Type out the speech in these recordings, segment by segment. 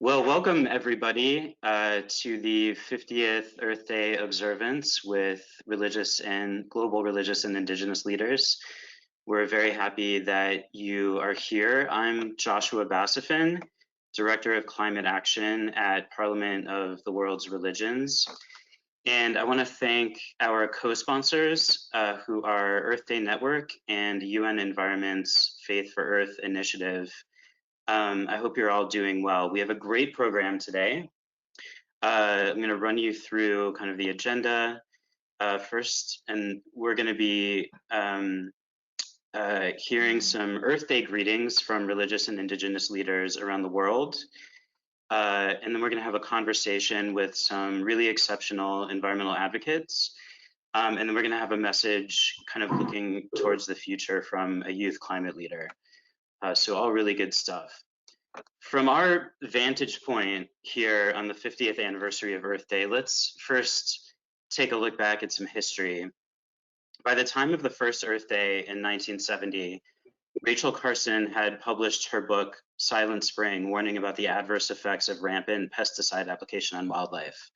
Well, welcome everybody to the 50th Earth Day observance with global religious and indigenous leaders. We're very happy that you are here. I'm Joshua Basofin, Director of Climate Action at Parliament of the World's Religions. And I want to thank our co-sponsors who are Earth Day Network and UN Environment's Faith for Earth initiative. I hope you're all doing well. We have a great program today. I'm going to run you through kind of the agenda first, and we're going to be hearing some Earth Day greetings from religious and indigenous leaders around the world. And then we're going to have a conversation with some really exceptional environmental advocates. And then we're going to have a message kind of looking towards the future from a youth climate leader. So all really good stuff. From our vantage point here on the 50th anniversary of Earth Day, let's first take a look back at some history. By the time of the first Earth Day in 1970, Rachel Carson had published her book, Silent Spring, warning about the adverse effects of rampant pesticide application on wildlife.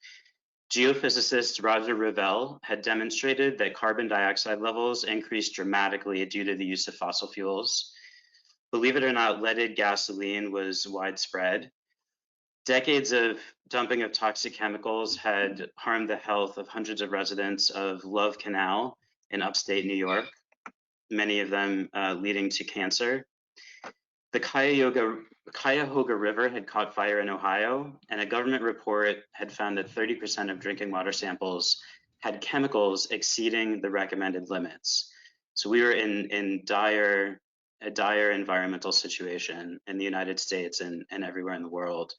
Geophysicist Roger Revelle had demonstrated that carbon dioxide levels increased dramatically due to the use of fossil fuels. Believe it or not, leaded gasoline was widespread. Decades of dumping of toxic chemicals had harmed the health of hundreds of residents of Love Canal in upstate New York, many of them leading to cancer. The Cuyahoga River had caught fire in Ohio, and a government report had found that 30% of drinking water samples had chemicals exceeding the recommended limits. So we were in a dire environmental situation in the United States and everywhere in the world.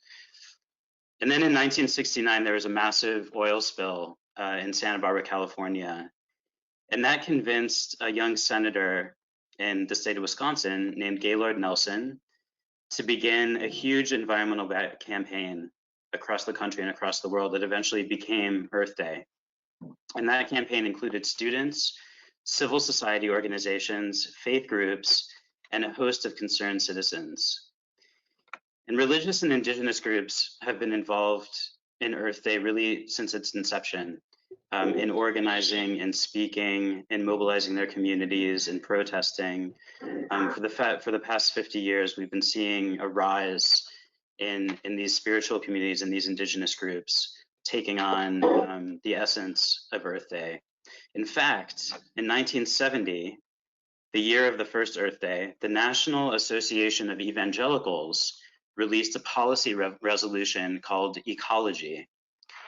And then in 1969, there was a massive oil spill in Santa Barbara, California. And that convinced a young senator in the state of Wisconsin named Gaylord Nelson to begin a huge environmental campaign across the country and across the world that eventually became Earth Day. And that campaign included students, civil society organizations, faith groups, and a host of concerned citizens. And religious and indigenous groups have been involved in Earth Day really since its inception, in organizing and speaking and mobilizing their communities and protesting. For the past 50 years, we've been seeing a rise in these spiritual communities and these indigenous groups taking on the essence of Earth Day. In fact, in 1970, the year of the first Earth Day, the National Association of Evangelicals released a policy resolution called Ecology.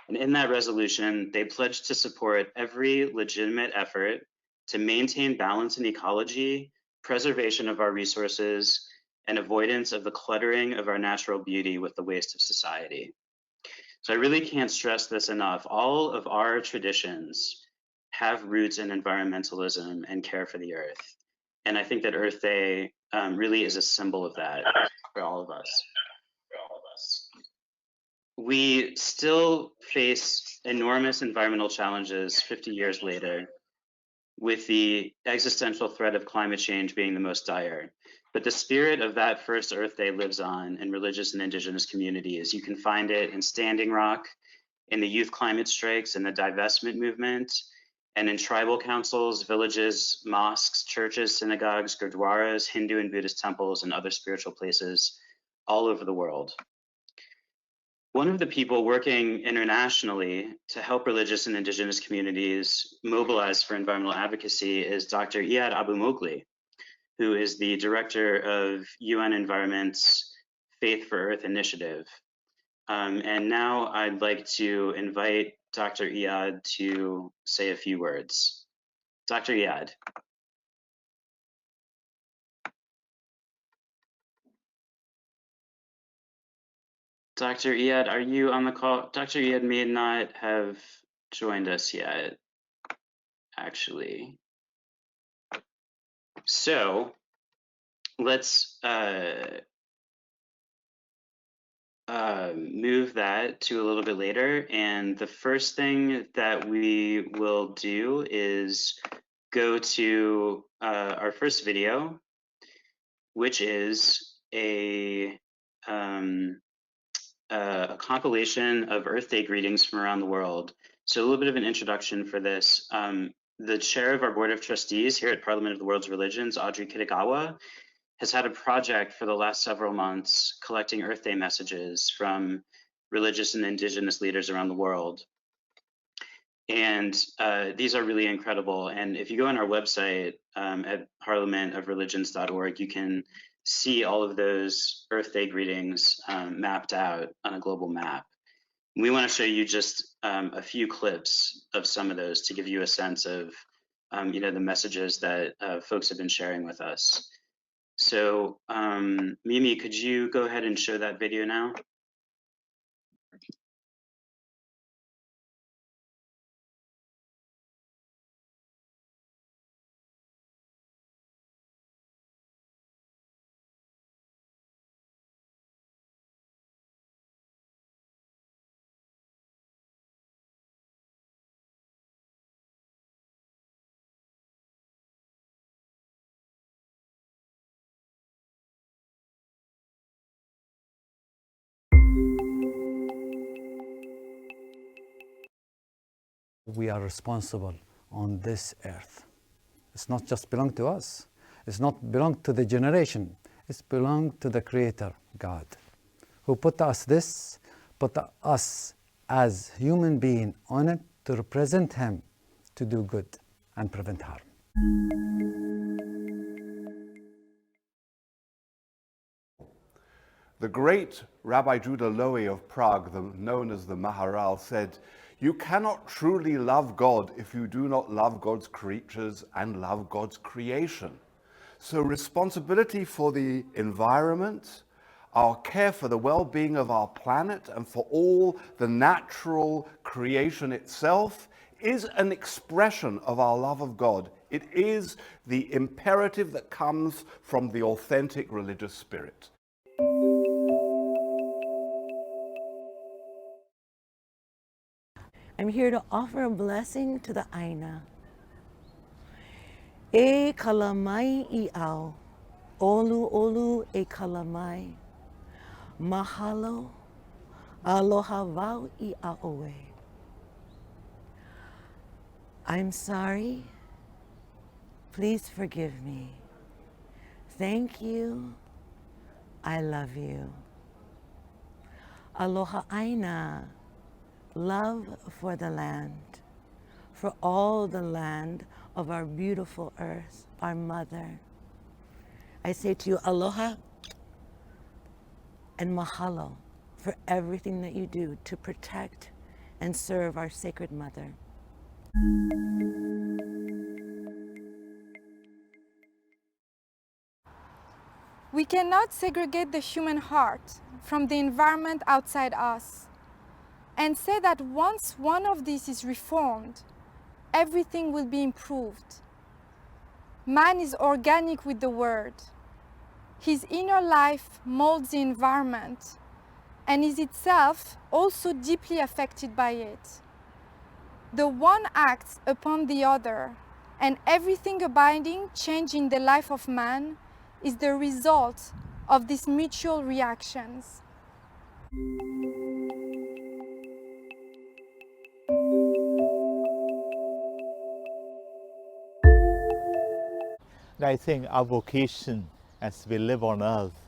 And in that resolution, they pledged to support every legitimate effort to maintain balance in ecology, preservation of our resources, and avoidance of the cluttering of our natural beauty with the waste of society. So I really can't stress this enough. All of our traditions have roots in environmentalism and care for the earth. And I think that Earth Day really is a symbol of that for all of us. We still face enormous environmental challenges 50 years later, with the existential threat of climate change being the most dire. But the spirit of that first Earth Day lives on in religious and indigenous communities. You can find it in Standing Rock, in the youth climate strikes, and the divestment movement, and in tribal councils, villages, mosques, churches, synagogues, gurdwaras, Hindu and Buddhist temples, and other spiritual places all over the world. One of the people working internationally to help religious and indigenous communities mobilize for environmental advocacy is Dr. Iyad Abou-Moughly, who is the director of UN Environment's Faith for Earth initiative. And now I'd like to invite Dr. Iyad to say a few words. Dr. Iyad. Dr. Iyad, are you on the call? Dr. Iyad may not have joined us yet, actually. So let's move that to a little bit later. And the first thing that we will do is go to our first video, which is a a compilation of Earth Day greetings from around the world. So a little bit of an introduction for this. The chair of our Board of Trustees here at Parliament of the World's Religions, Audrey Kitagawa, has had a project for the last several months collecting Earth Day messages from religious and indigenous leaders around the world. And these are really incredible. And if you go on our website at parliamentofreligions.org, you can see all of those Earth Day greetings mapped out on a global map. We want to show you just a few clips of some of those to give you a sense of the messages that folks have been sharing with us. So Mimi, could you go ahead and show that video now? We are responsible on this earth. It's not just belong to us. It's not belong to the generation. It's belong to the Creator, God, who put us as human being on it to represent Him, to do good and prevent harm. The great Rabbi Judah Lowy of Prague, known as the Maharal, said, "You cannot truly love God if you do not love God's creatures and love God's creation." So responsibility for the environment, our care for the well-being of our planet and for all the natural creation itself is an expression of our love of God. It is the imperative that comes from the authentic religious spirit. I'm here to offer a blessing to the Aina. E kalamai I au, olu olu e kalamai, mahalo, aloha wau I aoe. I'm sorry, please forgive me. Thank you, I love you. Aloha Aina, love for the land, for all the land of our beautiful earth, our mother. I say to you, aloha and mahalo for everything that you do to protect and serve our sacred mother. We cannot segregate the human heart from the environment outside us and say that once one of these is reformed, everything will be improved. Man is organic with the word. His inner life molds the environment and is itself also deeply affected by it. The one acts upon the other, and everything abiding change in the life of man is the result of these mutual reactions. I think our vocation as we live on earth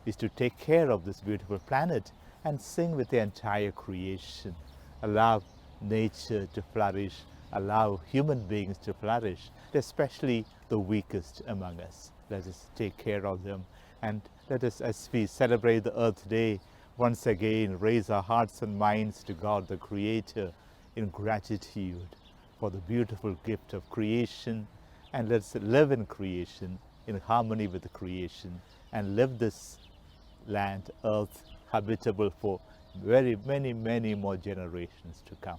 is to take care of this beautiful planet and sing with the entire creation, allow nature to flourish, allow human beings to flourish, especially the weakest among us. Let us take care of them, and let us, as we celebrate the Earth Day, once again raise our hearts and minds to God the Creator in gratitude for the beautiful gift of creation, and let's live in creation, in harmony with the creation, and live this land, earth, habitable for very many more generations to come.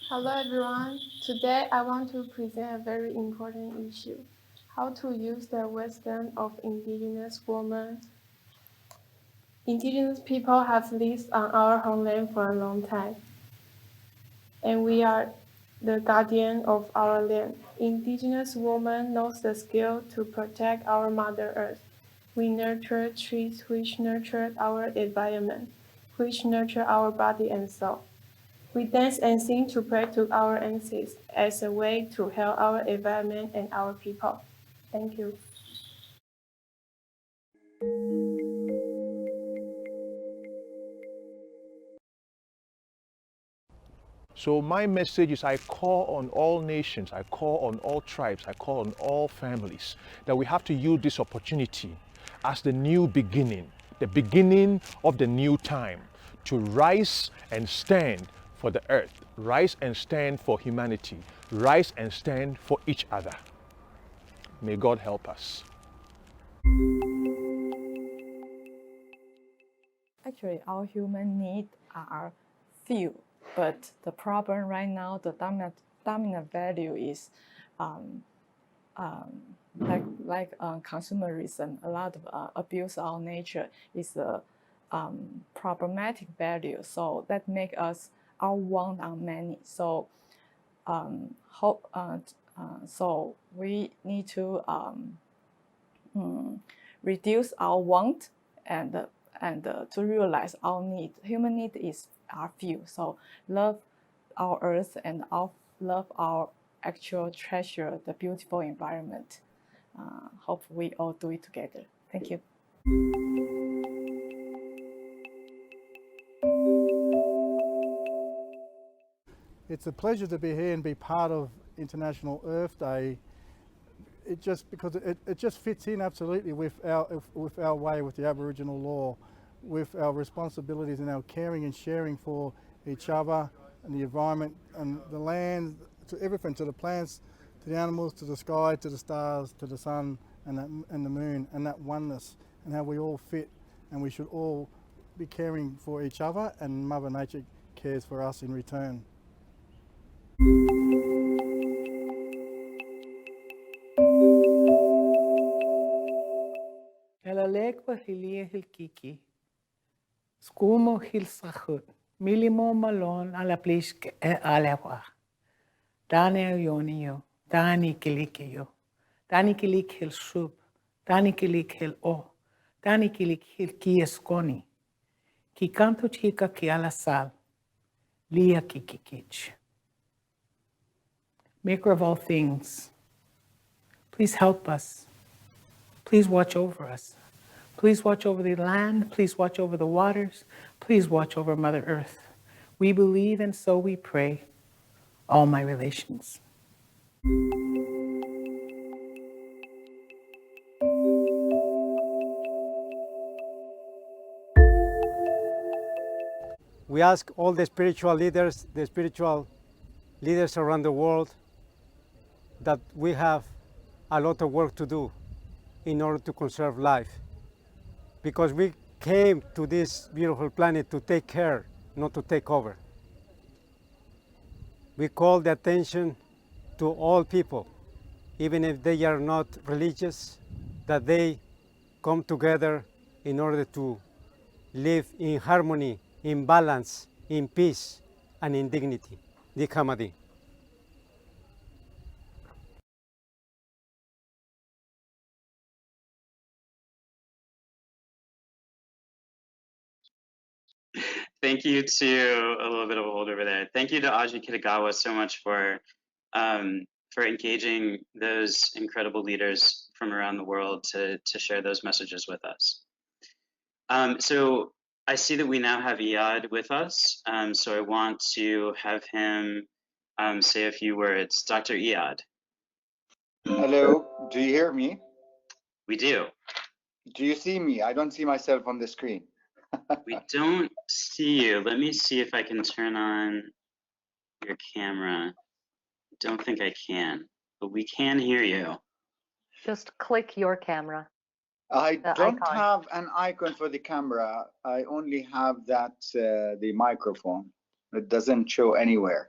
Hello everyone. Today I want to present a very important issue: how to use the wisdom of indigenous women. Indigenous people have lived on our homeland for a long time, and we are the guardian of our land. Indigenous woman knows the skill to protect our Mother Earth. We nurture trees which nurture our environment, which nurture our body and soul. We dance and sing to pray to our ancestors as a way to help our environment and our people. Thank you. So my message is I call on all nations, I call on all tribes, I call on all families that we have to use this opportunity as the new beginning, the beginning of the new time, to rise and stand for the earth, rise and stand for humanity, rise and stand for each other. May God help us. Actually, our human needs are few, but the problem right now, the dominant value is consumerism. A lot of abuse of our nature is a problematic value. So that make us our want on many. So so we need to reduce our want and to realize our need. Human need are few. So love our earth and love our actual treasure, the beautiful environment. Hope we all do it together. Thank you. It's a pleasure to be here and be part of International Earth Day. It just fits in absolutely with our way, with the Aboriginal law, with our responsibilities and our caring and sharing for each other and the environment and the land, to everything, to the plants, to the animals, to the sky, to the stars, to the sun and the moon, and that oneness, and how we all fit, and we should all be caring for each other, and Mother Nature cares for us in return. Elalek Bahilia Hilkiki, Skumo Hilsachut, Milimo Malon Alaplisk Alewa, Daniel Yonio, Dani Kilikio, Dani Kilik Hil Soup, Dani Kilik Hil O, Dani Kilik Hil Kieskoni, Kikanto Chika Kiala Sal, Lia Kikikich. Maker of all things, please help us. Please watch over us. Please watch over the land. Please watch over the waters. Please watch over Mother Earth. We believe and so we pray. All my relations. We ask all the spiritual leaders around the world, that we have a lot of work to do in order to conserve life. Because we came to this beautiful planet to take care, not to take over. We call the attention to all people, even if they are not religious, that they come together in order to live in harmony, in balance, in peace, and in dignity. Dik Hamadi. Thank you to a little bit of a hold over there. Thank you to Aji Kitagawa so much for engaging those incredible leaders from around the world to share those messages with us. So I see that we now have Iyad with us, so I want to have him say a few words. Dr. Iyad. Hello, do you hear me? We do. Do you see me? I don't see myself on the screen. We don't see you. Let me see if I can turn on your camera. I don't think I can, but we can hear you. Just click your camera. I don't have an icon for the camera. I only have that, the microphone. It doesn't show anywhere.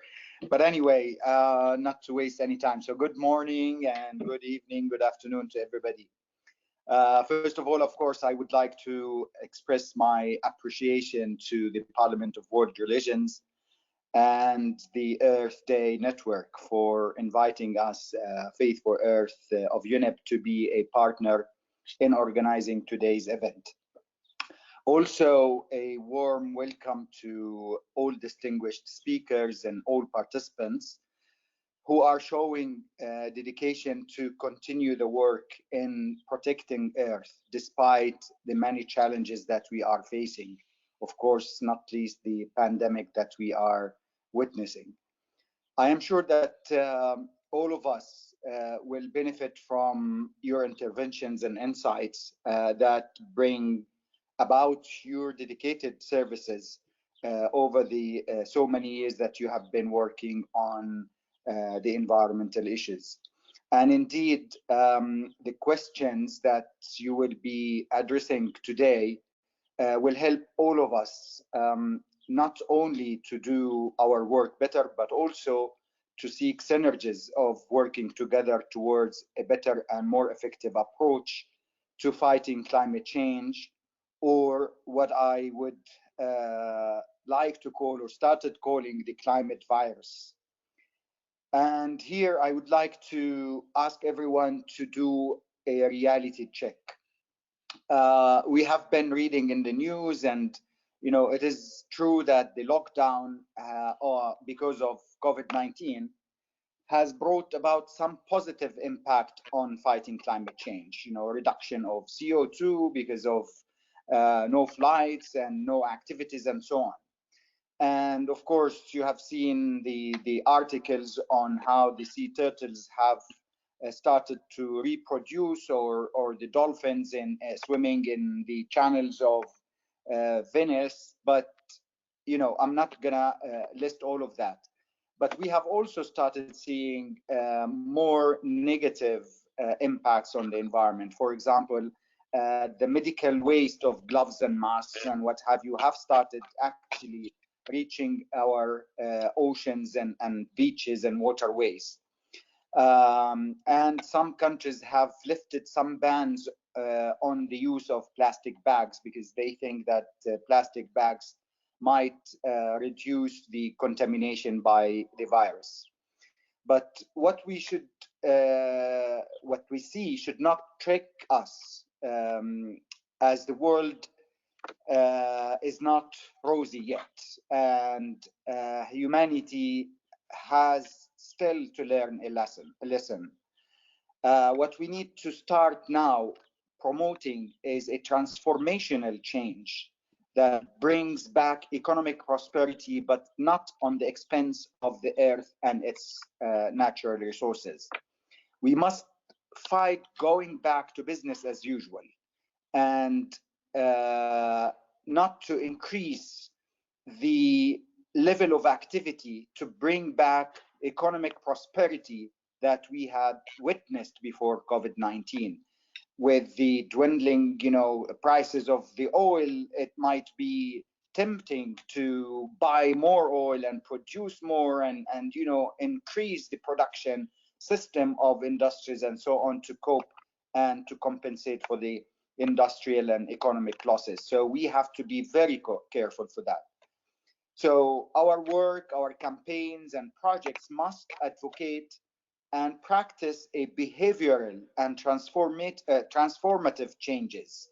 But anyway, not to waste any time. So good morning and good evening, good afternoon to everybody. First of all, of course, I would like to express my appreciation to the Parliament of World Religions and the Earth Day Network for inviting us, Faith for Earth of UNEP, to be a partner in organizing today's event. Also, a warm welcome to all distinguished speakers and all participants who are showing dedication to continue the work in protecting Earth despite the many challenges that we are facing. Of course, not least the pandemic that we are witnessing. I am sure that all of us will benefit from your interventions and insights that bring about your dedicated services over the so many years that you have been working on the environmental issues. And indeed, the questions that you will be addressing today will help all of us not only to do our work better, but also to seek synergies of working together towards a better and more effective approach to fighting climate change, or what I would like to call, or started calling, the climate virus. And here I would like to ask everyone to do a reality check. We have been reading in the news, and it is true that the lockdown because of COVID-19 has brought about some positive impact on fighting climate change, reduction of CO2 because of no flights and no activities and so on. And of course, you have seen the articles on how the sea turtles have started to reproduce, or the dolphins in swimming in the channels of Venice. But I'm not gonna list all of that. But we have also started seeing more negative impacts on the environment. For example, the medical waste of gloves and masks and what have you have started actually reaching our oceans and beaches and waterways. And some countries have lifted some bans on the use of plastic bags because they think that plastic bags might reduce the contamination by the virus. But what we see should not trick us, as the world is not rosy yet, and humanity has still to learn a lesson. What we need to start now promoting is a transformational change that brings back economic prosperity, but not on the expense of the earth and its natural resources. We must fight going back to business as usual, and not to increase the level of activity to bring back economic prosperity that we had witnessed before COVID-19. With the dwindling, prices of the oil, it might be tempting to buy more oil and produce more and increase the production system of industries and so on to cope and to compensate for the industrial and economic losses. So we have to be very careful for that. So our work, our campaigns and projects must advocate and practice a behavioral and transformative changes,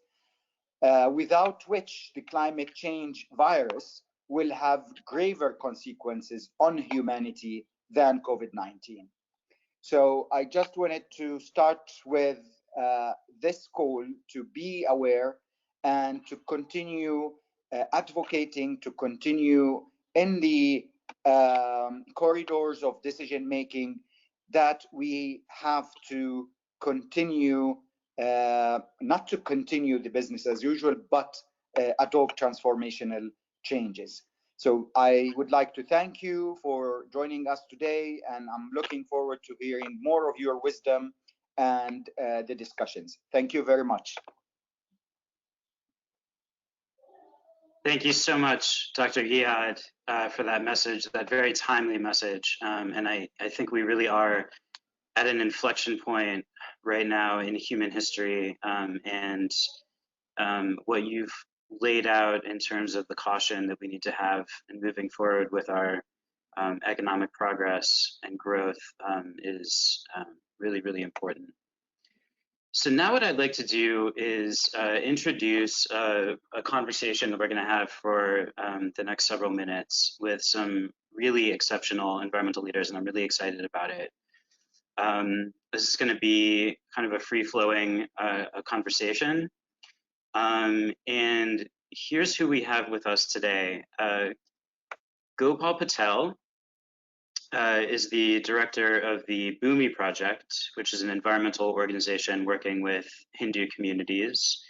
without which the climate change virus will have graver consequences on humanity than COVID-19. So I just wanted to start with this call to be aware and to continue advocating, to continue in the corridors of decision making, that we have to continue, not to continue the business as usual, but adopt transformational changes. So I would like to thank you for joining us today, and I'm looking forward to hearing more of your wisdom and the discussions. Thank you very much. Thank you so much, Dr. Iyad, for that message, that very timely message. And I think we really are at an inflection point right now in human history, and what you've laid out in terms of the caution that we need to have in moving forward with our economic progress and growth is really, really important. So now what I'd like to do is introduce a conversation that we're going to have for the next several minutes with some really exceptional environmental leaders, and I'm really excited about it. This is going to be kind of a free-flowing conversation. And here's who we have with us today. Gopal Patel is the director of the Bhumi Project, which is an environmental organization working with Hindu communities.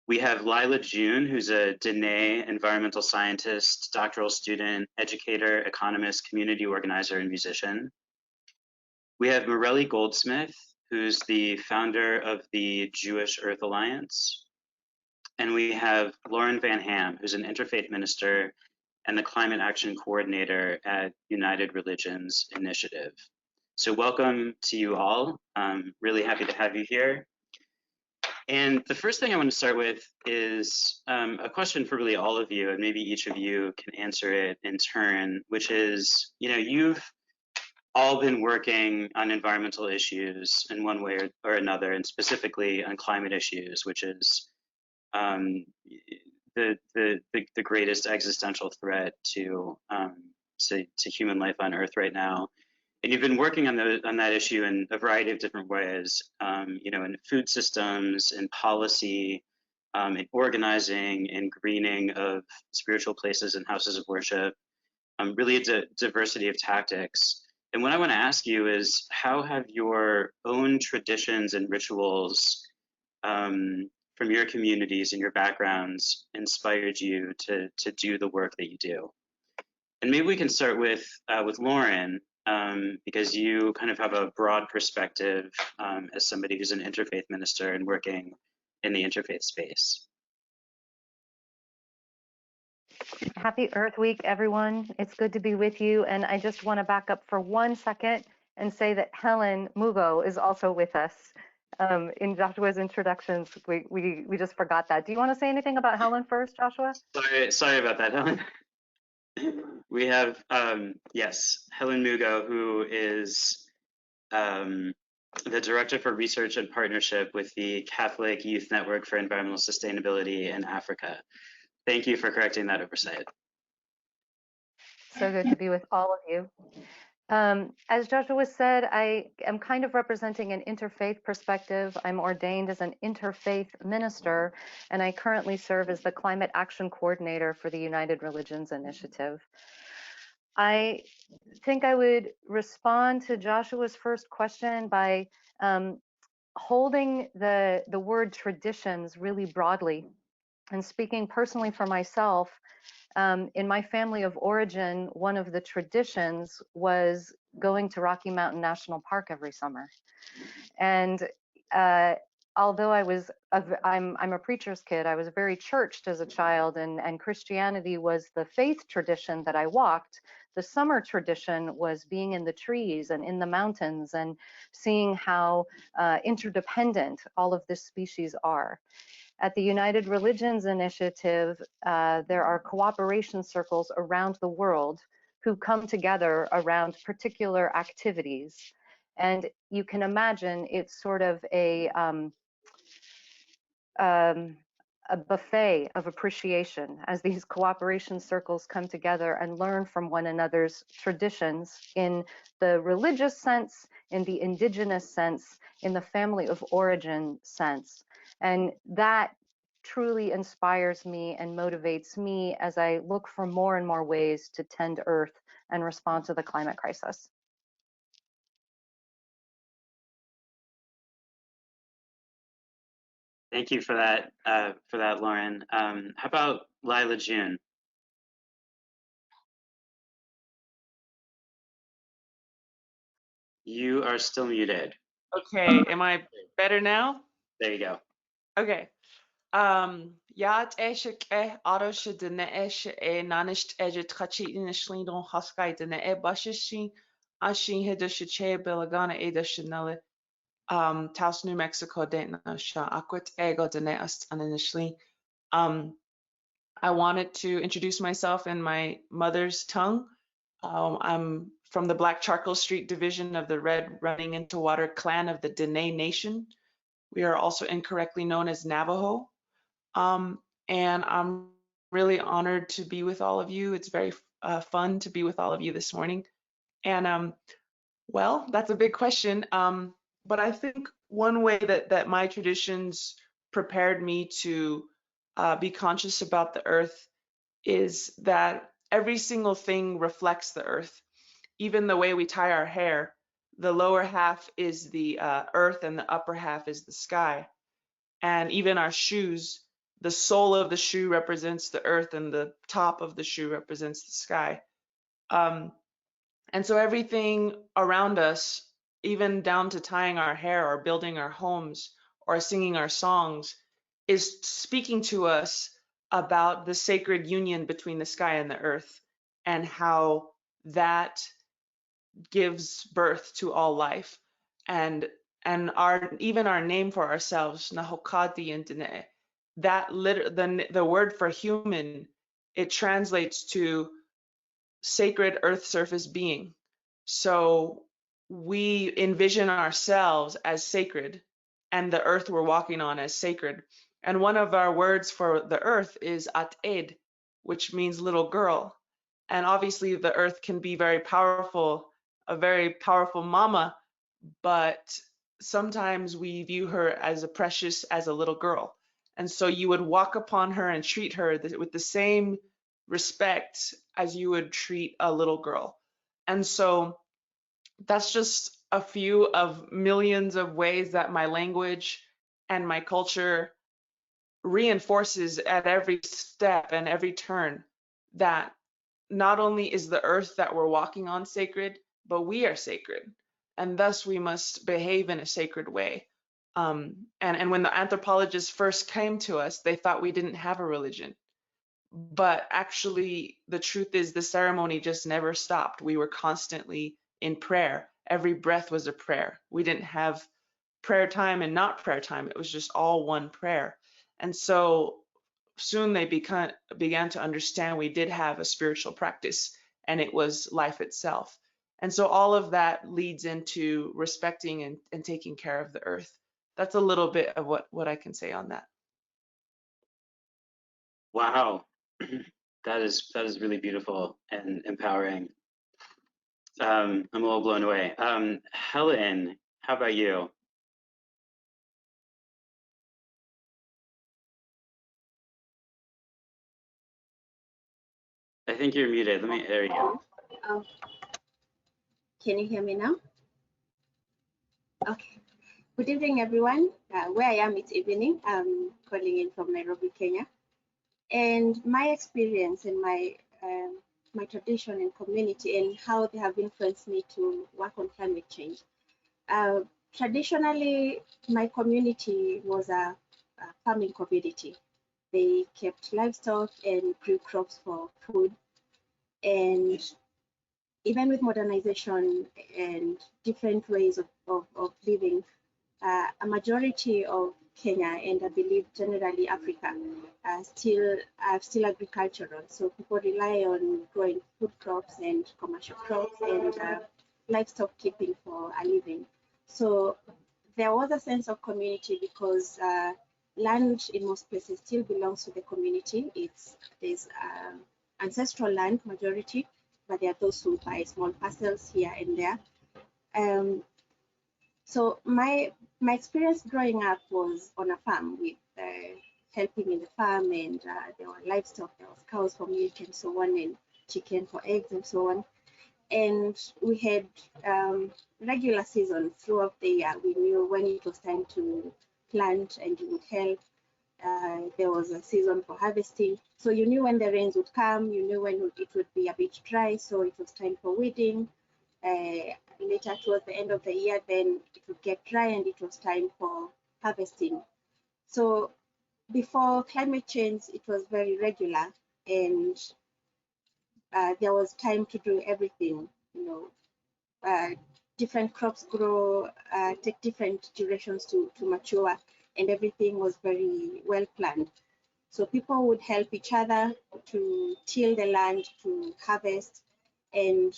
We have Lyla June, who's a Diné environmental scientist, doctoral student, educator, economist, community organizer, and musician. We have Mirele Goldsmith, who's the founder of the Jewish Earth Alliance. And we have Lauren Van Ham, who's an interfaith minister and the climate action coordinator at United Religions Initiative. So welcome to you all. I'm really happy to have you here. And the first thing I want to start with is a question for really all of you, and maybe each of you can answer it in turn, which is, you've all been working on environmental issues in one way or another, and specifically on climate issues, which is the greatest existential threat to human life on Earth right now. And you've been working on that issue in a variety of different ways, in food systems, in policy, in organizing, in greening of spiritual places and houses of worship, really a diversity of tactics. And what I want to ask you is, how have your own traditions and rituals from your communities and your backgrounds inspired you to do the work that you do? And maybe we can start with Lauren, because you kind of have a broad perspective as somebody who's an interfaith minister and working in the interfaith space. Happy Earth Week, everyone. It's good to be with you. And I just want to back up for 1 second and say that Hellen Mugo is also with us. In Joshua's introductions, we just forgot that. Do you want to say anything about Hellen first, Joshua? Sorry about that, Hellen. We have, yes, Hellen Mugo, who is the Director for Research and Partnership with the Catholic Youth Network for Environmental Sustainability in Africa. Thank you for correcting that oversight. So good to be with all of you. As Joshua said, I am kind of representing an interfaith perspective. I'm ordained as an interfaith minister, and I currently serve as the climate action coordinator for the United Religions Initiative. I think I would respond to Joshua's first question by holding the word traditions really broadly and speaking personally for myself. In my family of origin, one of the traditions was going to Rocky Mountain National Park every summer. And although I'm a preacher's kid, I was very churched as a child, and Christianity was the faith tradition that I walked. The summer tradition was being in the trees and in the mountains and seeing how interdependent all of this species are. At the United Religions Initiative, there are cooperation circles around the world who come together around particular activities. And you can imagine it's sort of a buffet of appreciation as these cooperation circles come together and learn from one another's traditions in the religious sense, in the indigenous sense, in the family of origin sense. And that truly inspires me and motivates me as I look for more and more ways to tend Earth and respond to the climate crisis. Thank you for that, Lauren. How about Lyla June? You are still muted. Okay, am I better now? There you go. Okay. Yat eshe arosh dene eshe nanisht ejet chachi inishli don haskai dene bashishi ashin hedushiche belagana edashinale Taos, New Mexico dena sha akwet ego dene ast initially. I wanted to introduce myself in my mother's tongue, I'm from the Black Charcoal Street division of the Red Running Into Water clan of the Diné Nation. We are also incorrectly known as Navajo. And I'm really honored to be with all of you. It's very fun to be with all of you this morning. And well, that's a big question. But I think one way that my traditions prepared me to be conscious about the earth is that every single thing reflects the earth. Even the way we tie our hair, the lower half is the earth and the upper half is the sky. And even our shoes, the sole of the shoe represents the earth and the top of the shoe represents the sky. And so everything around us, even down to tying our hair or building our homes or singing our songs, is speaking to us about the sacred union between the sky and the earth and how that gives birth to all life. And even our name for ourselves, Nahokati and Diné, that the word for human, it translates to sacred earth surface being. So we envision ourselves as sacred and the earth we're walking on as sacred. And one of our words for the earth is at-ed, which means little girl. And obviously the earth can be very powerful, a very powerful mama, but sometimes we view her as precious as a little girl. And so you would walk upon her and treat her with the same respect as you would treat a little girl. And so that's just a few of millions of ways that my language and my culture reinforces at every step and every turn that not only is the earth that we're walking on sacred, but we are sacred. And thus we must behave in a sacred way. And when the anthropologists first came to us, they thought we didn't have a religion. But actually, the truth is the ceremony just never stopped. We were constantly in prayer. Every breath was a prayer. We didn't have prayer time and not prayer time. It was just all one prayer. And so soon they began to understand we did have a spiritual practice, and it was life itself. And so all of that leads into respecting and taking care of the earth. That's a little bit of what I can say on that. Wow, that is really beautiful and empowering. I'm a little blown away. Hellen, how about you? I think you're muted. There you go. Can you hear me now? Okay. Good evening, everyone. Where I am, it's evening. I'm calling in from Nairobi, Kenya. And my experience and my tradition and community and how they have influenced me to work on climate change. Traditionally, my community was a farming community. They kept livestock and grew crops for food. And even with modernization and different ways of living, a majority of Kenya, and I believe generally Africa, are still agricultural. So people rely on growing food crops and commercial crops and livestock keeping for a living. So there was a sense of community because land in most places still belongs to the community. There's ancestral land majority, but there are those who buy small parcels here and there. So my experience growing up was on a farm with helping in the farm, and there were livestock, there was cows for milk and so on, and chicken for eggs and so on. And we had regular seasons throughout the year. We knew when it was time to plant and you would help. There was a season for harvesting. So you knew when the rains would come, you knew when it would be a bit dry, so it was time for weeding. Later towards the end of the year, then it would get dry and it was time for harvesting. So before climate change, it was very regular, and there was time to do everything. You know, different crops grow, take different durations to mature, and everything was very well planned. So people would help each other to till the land, to harvest, And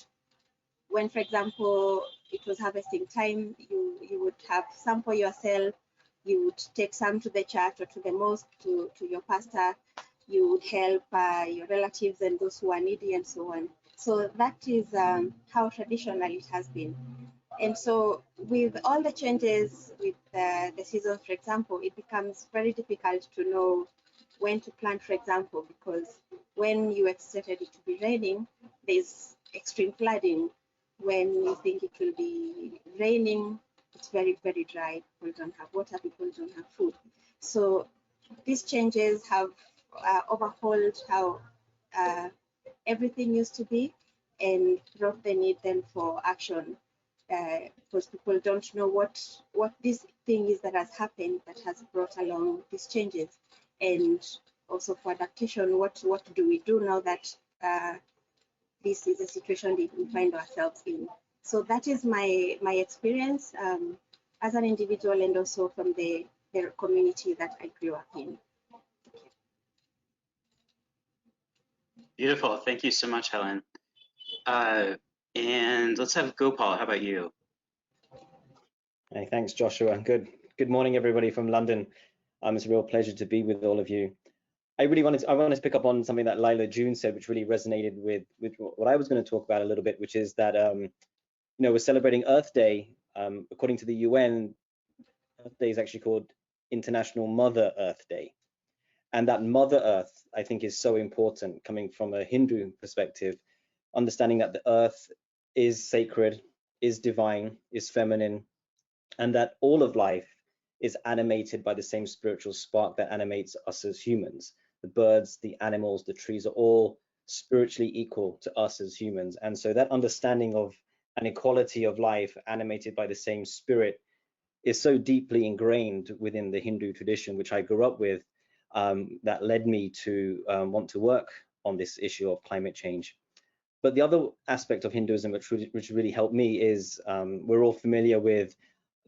when, for example, it was harvesting time, you would have some for yourself, you would take some to the church or to the mosque, to your pastor, you would help your relatives and those who are needy and so on. So that is how traditional it has been. And so with all the changes with the seasons, for example, it becomes very difficult to know when to plant, for example, because when you expected it to be raining, there's extreme flooding. When you think it will be raining, it's very, very dry. People don't have water, people don't have food. So these changes have overhauled how everything used to be and brought the need then for action, because people don't know what this thing is that has happened that has brought along these changes, and also for adaptation, what do we do now that this is a situation that we find ourselves in. So that is my experience as an individual, and also from the community that I grew up in. Beautiful. Thank you so much, Hellen. And let's have Gopal. How about you? Hey, thanks, Joshua. Good morning, everybody from London. It's a real pleasure to be with all of you. I wanted to pick up on something that Lyla June said, which really resonated with what I was going to talk about a little bit, which is that we're celebrating Earth Day. According to the UN, Earth Day is actually called International Mother Earth Day. And that Mother Earth, I think, is so important, coming from a Hindu perspective, understanding that the earth is sacred, is divine, is feminine, and that all of life is animated by the same spiritual spark that animates us as humans. The birds, the animals, the trees are all spiritually equal to us as humans. And so that understanding of an equality of life animated by the same spirit is so deeply ingrained within the Hindu tradition, which I grew up with, that led me to want to work on this issue of climate change. But the other aspect of Hinduism which really helped me is we're all familiar with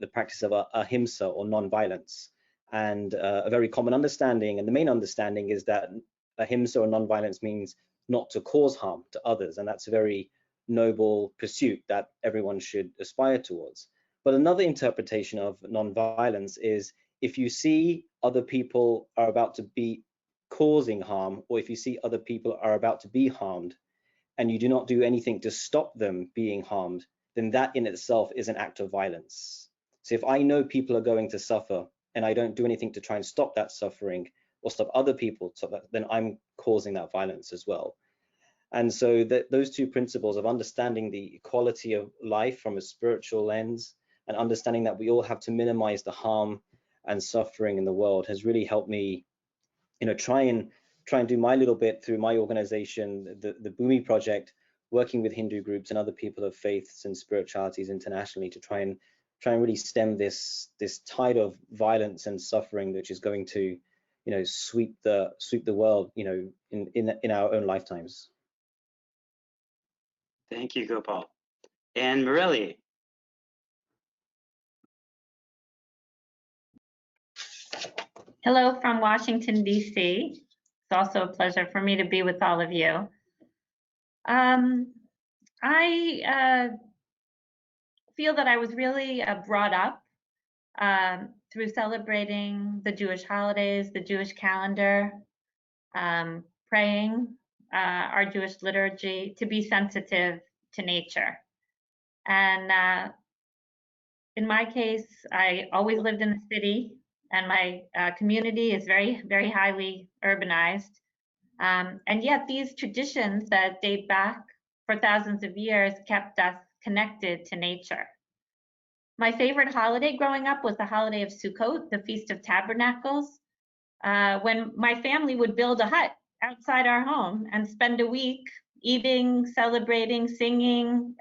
the practice of ahimsa, or non-violence, and a very common understanding, and the main understanding, is that ahimsa or non-violence means not to cause harm to others, and that's a very noble pursuit that everyone should aspire towards. But another interpretation of non-violence is, if you see other people are about to be causing harm, or if you see other people are about to be harmed, and you do not do anything to stop them being harmed, then that in itself is an act of violence. So if I know people are going to suffer and I don't do anything to try and stop that suffering or stop other people, then I'm causing that violence as well. And so those two principles of understanding the equality of life from a spiritual lens and understanding that we all have to minimize the harm and suffering in the world has really helped me, try and do my little bit through my organization, the Bhumi Project, working with Hindu groups and other people of faiths and spiritualities internationally to try and really stem this tide of violence and suffering, which is going to, sweep the world, in our own lifetimes. Thank you, Gopal. And Mirele. Hello from Washington, D.C. It's also a pleasure for me to be with all of you. I feel that I was really brought up through celebrating the Jewish holidays, the Jewish calendar, praying our Jewish liturgy, to be sensitive to nature. And in my case, I always lived in the city, and my community is very, very highly urbanized. And yet these traditions that date back for thousands of years kept us connected to nature. My favorite holiday growing up was the holiday of Sukkot, the Feast of Tabernacles, when my family would build a hut outside our home and spend a week eating, celebrating, singing,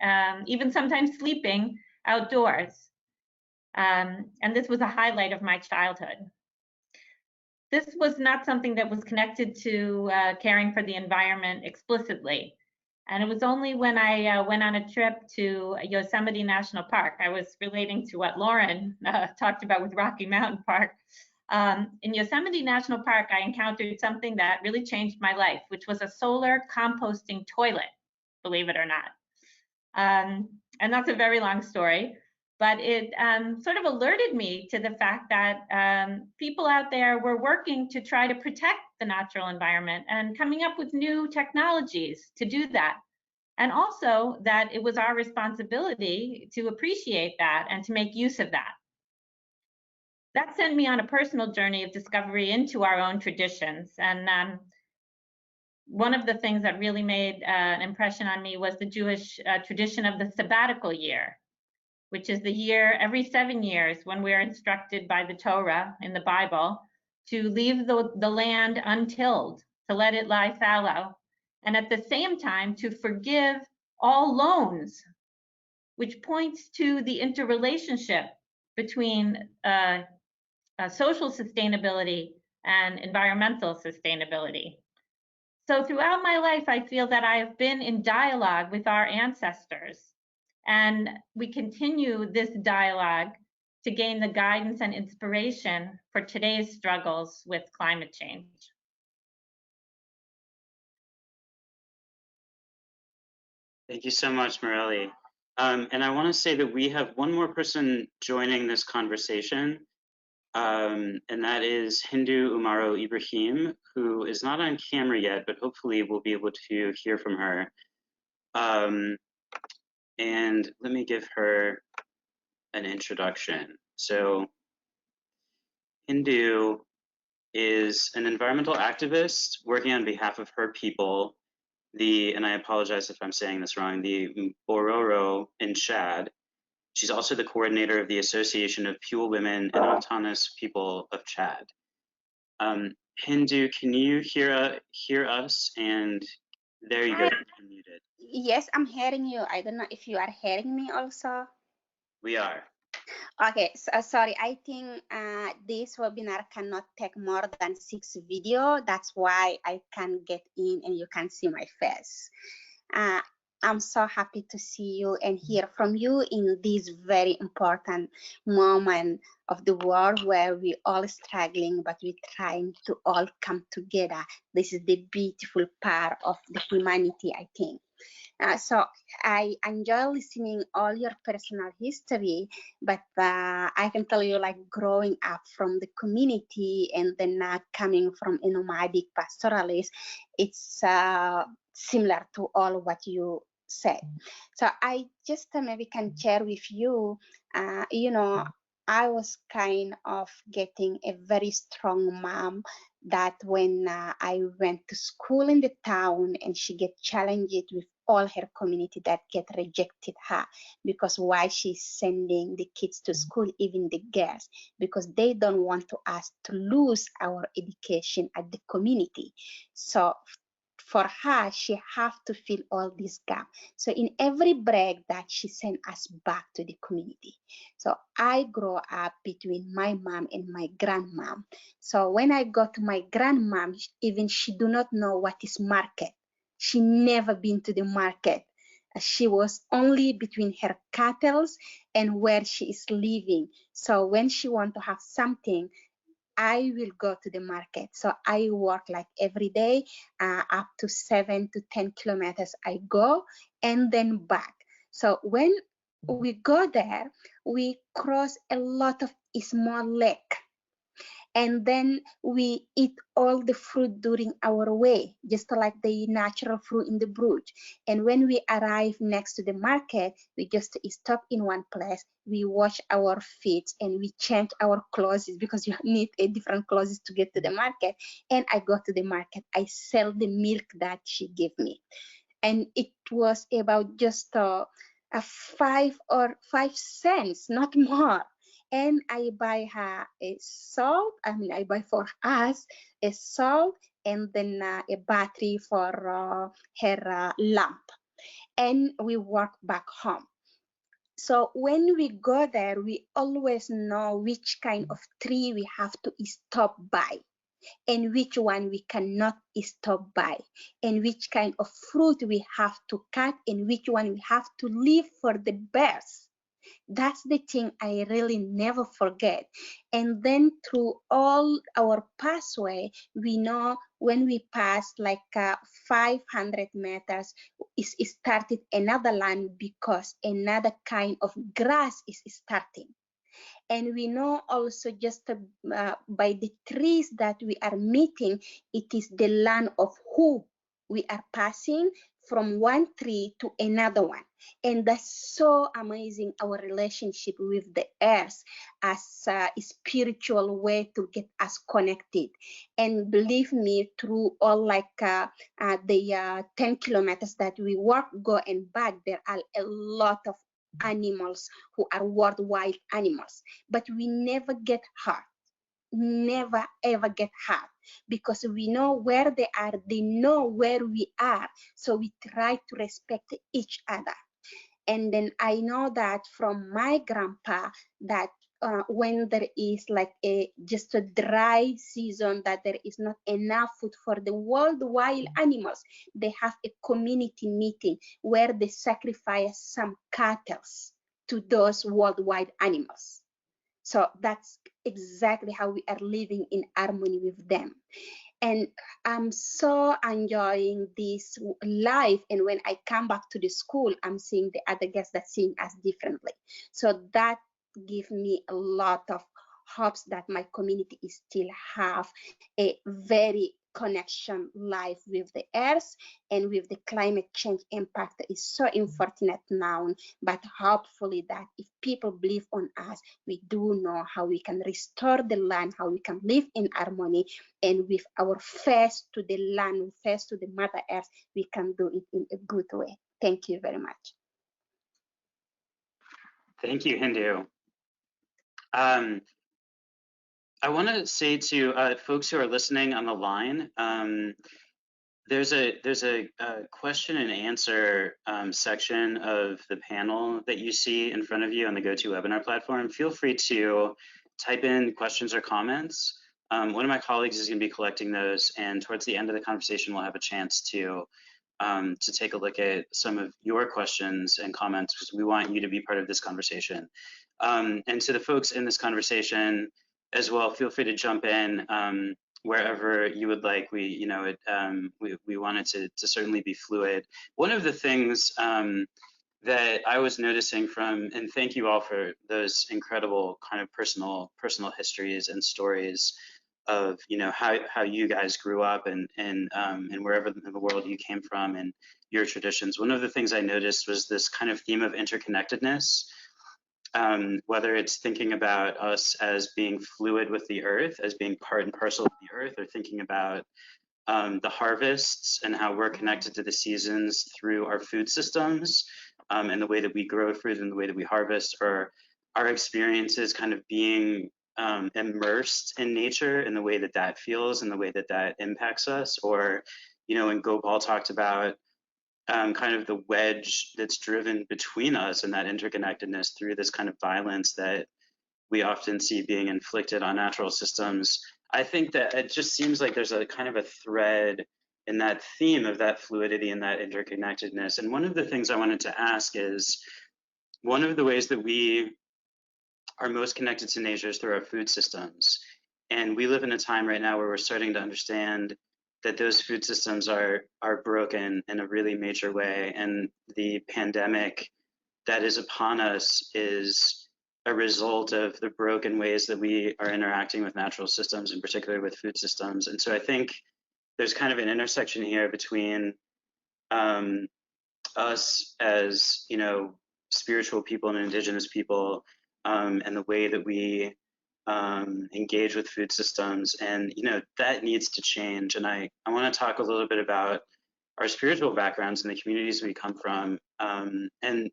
even sometimes sleeping outdoors. And this was a highlight of my childhood. This was not something that was connected to caring for the environment explicitly. And it was only when I went on a trip to Yosemite National Park, I was relating to what Lauren talked about with Rocky Mountain Park. In Yosemite National Park, I encountered something that really changed my life, which was a solar composting toilet, believe it or not. And that's a very long story, but it sort of alerted me to the fact that people out there were working to try to protect the natural environment and coming up with new technologies to do that. And also that it was our responsibility to appreciate that and to make use of that. That sent me on a personal journey of discovery into our own traditions. And one of the things that really made an impression on me was the Jewish tradition of the Sabbatical year, which is the year every 7 years when we're instructed by the Torah in the Bible to leave the land untilled, to let it lie fallow, and at the same time to forgive all loans, which points to the interrelationship between social sustainability and environmental sustainability. So throughout my life, I feel that I have been in dialogue with our ancestors, and we continue this dialogue to gain the guidance and inspiration for today's struggles with climate change. Thank you so much, Mirele. And I want to say that we have one more person joining this conversation, and that is Hindou Oumarou Ibrahim, who is not on camera yet, but hopefully we'll be able to hear from her. And let me give her an introduction. So Hindou is an environmental activist working on behalf of her people, and I apologize if I'm saying this wrong, the Mbororo in Chad. She's also the coordinator of the Association of Pure Women and Autonomous People of Chad. Hindou, can you hear us? And there you go, you're muted. Yes, I'm hearing you. I don't know if you are hearing me also. We are. Okay, so, sorry, I think this webinar cannot take more than 6 videos. That's why I can get in and you can see my face. I'm so happy to see you and hear from you in this very important moment of the world where we all struggling, but we're trying to all come together. This is the beautiful part of the humanity, I think. So I enjoy listening all your personal history, but I can tell you, like, growing up from the community and then coming from a nomadic pastoralist, it's similar to all what you said. So I just maybe can share with you, you know, I was kind of getting a very strong mom that when I went to school in the town and she get challenged with all her community that get rejected her because why she's sending the kids to school, even the girls, because they don't want to us to lose our education at the community. So for her, she have to fill all this gap. So in every break that she sent us back to the community. So I grew up between my mom and my grandmom. So when I got to my grandmom, even she do not know what is market. She never been to the market. She was only between her cattle and where she is living. So when she want to have something, I will go to the market. So I work like every day, up to 7 to 10 kilometers I go and then back. So when we go there, we cross a lot of small lake. And then we eat all the fruit during our way, just like the natural fruit in the bush. And when we arrive next to the market, we just stop in one place. We wash our feet and we change our clothes because you need a different clothes to get to the market. And I go to the market. I sell the milk that she gave me. And it was about just 5 cents, not more. And I buy her a salt. I buy for us a salt and then a battery for her lamp. And we walk back home. So when we go there, we always know which kind of tree we have to stop by and which one we cannot stop by and which kind of fruit we have to cut and which one we have to leave for the birds. That's the thing I really never forget. And then through all our pathway, we know when we pass like 500 meters, it started another land because another kind of grass is starting. And we know also just by the trees that we are meeting, it is the land of who we are passing from one tree to another one. And that's so amazing, our relationship with the earth as a spiritual way to get us connected. And believe me, through all like the 10 kilometers that we walk, go and back, there are a lot of animals who are worldwide animals, but we never get hurt, never ever get hurt, because we know where they are, they know where we are, so we try to respect each other. And then I know that from my grandpa that when there is like just a dry season, that there is not enough food for the worldwide animals, they have a community meeting where they sacrifice some cattle to those worldwide animals. So that's exactly how we are living in harmony with them. And I'm so enjoying this life. And when I come back to the school, I'm seeing the other guests that seeing us differently. So that gives me a lot of hopes that my community is still have a very connection life with the earth and with the climate change impact is so unfortunate now, but hopefully that if people believe on us, we do know how we can restore the land, how we can live in harmony, and with our face to the land, face to the mother earth, we can do it in a good way. Thank you very much. Thank you, Hindou. I want to say to folks who are listening on the line, there's a question and answer section of the panel that you see in front of you on the GoToWebinar platform. Feel free to type in questions or comments. One of my colleagues is going to be collecting those, and towards the end of the conversation, we'll have a chance to take a look at some of your questions and comments, because we want you to be part of this conversation. And to the folks in this conversation as well, feel free to jump in wherever you would like. We want it to certainly be fluid. One of the things that I was noticing from, and thank you all for those incredible kind of personal histories and stories of how you guys grew up and wherever in the world you came from and your traditions. One of the things I noticed was this kind of theme of interconnectedness. Whether it's thinking about us as being fluid with the earth, as being part and parcel of the earth, or thinking about the harvests and how we're connected to the seasons through our food systems and the way that we grow food and the way that we harvest, or our experiences kind of being immersed in nature and the way that that feels and the way that that impacts us. Or, when Gopal talked about kind of the wedge that's driven between us and that interconnectedness through this kind of violence that we often see being inflicted on natural systems. I think that it just seems like there's a kind of a thread in that theme of that fluidity and that interconnectedness. And one of the things I wanted to ask is, one of the ways that we are most connected to nature is through our food systems. And we live in a time right now where we're starting to understand that those food systems are broken in a really major way. And the pandemic that is upon us is a result of the broken ways that we are interacting with natural systems, in particular with food systems. And so I think there's kind of an intersection here between us as, spiritual people and indigenous people, and the way that we engage with food systems, and that needs to change. And I want to talk a little bit about our spiritual backgrounds and the communities we come from. And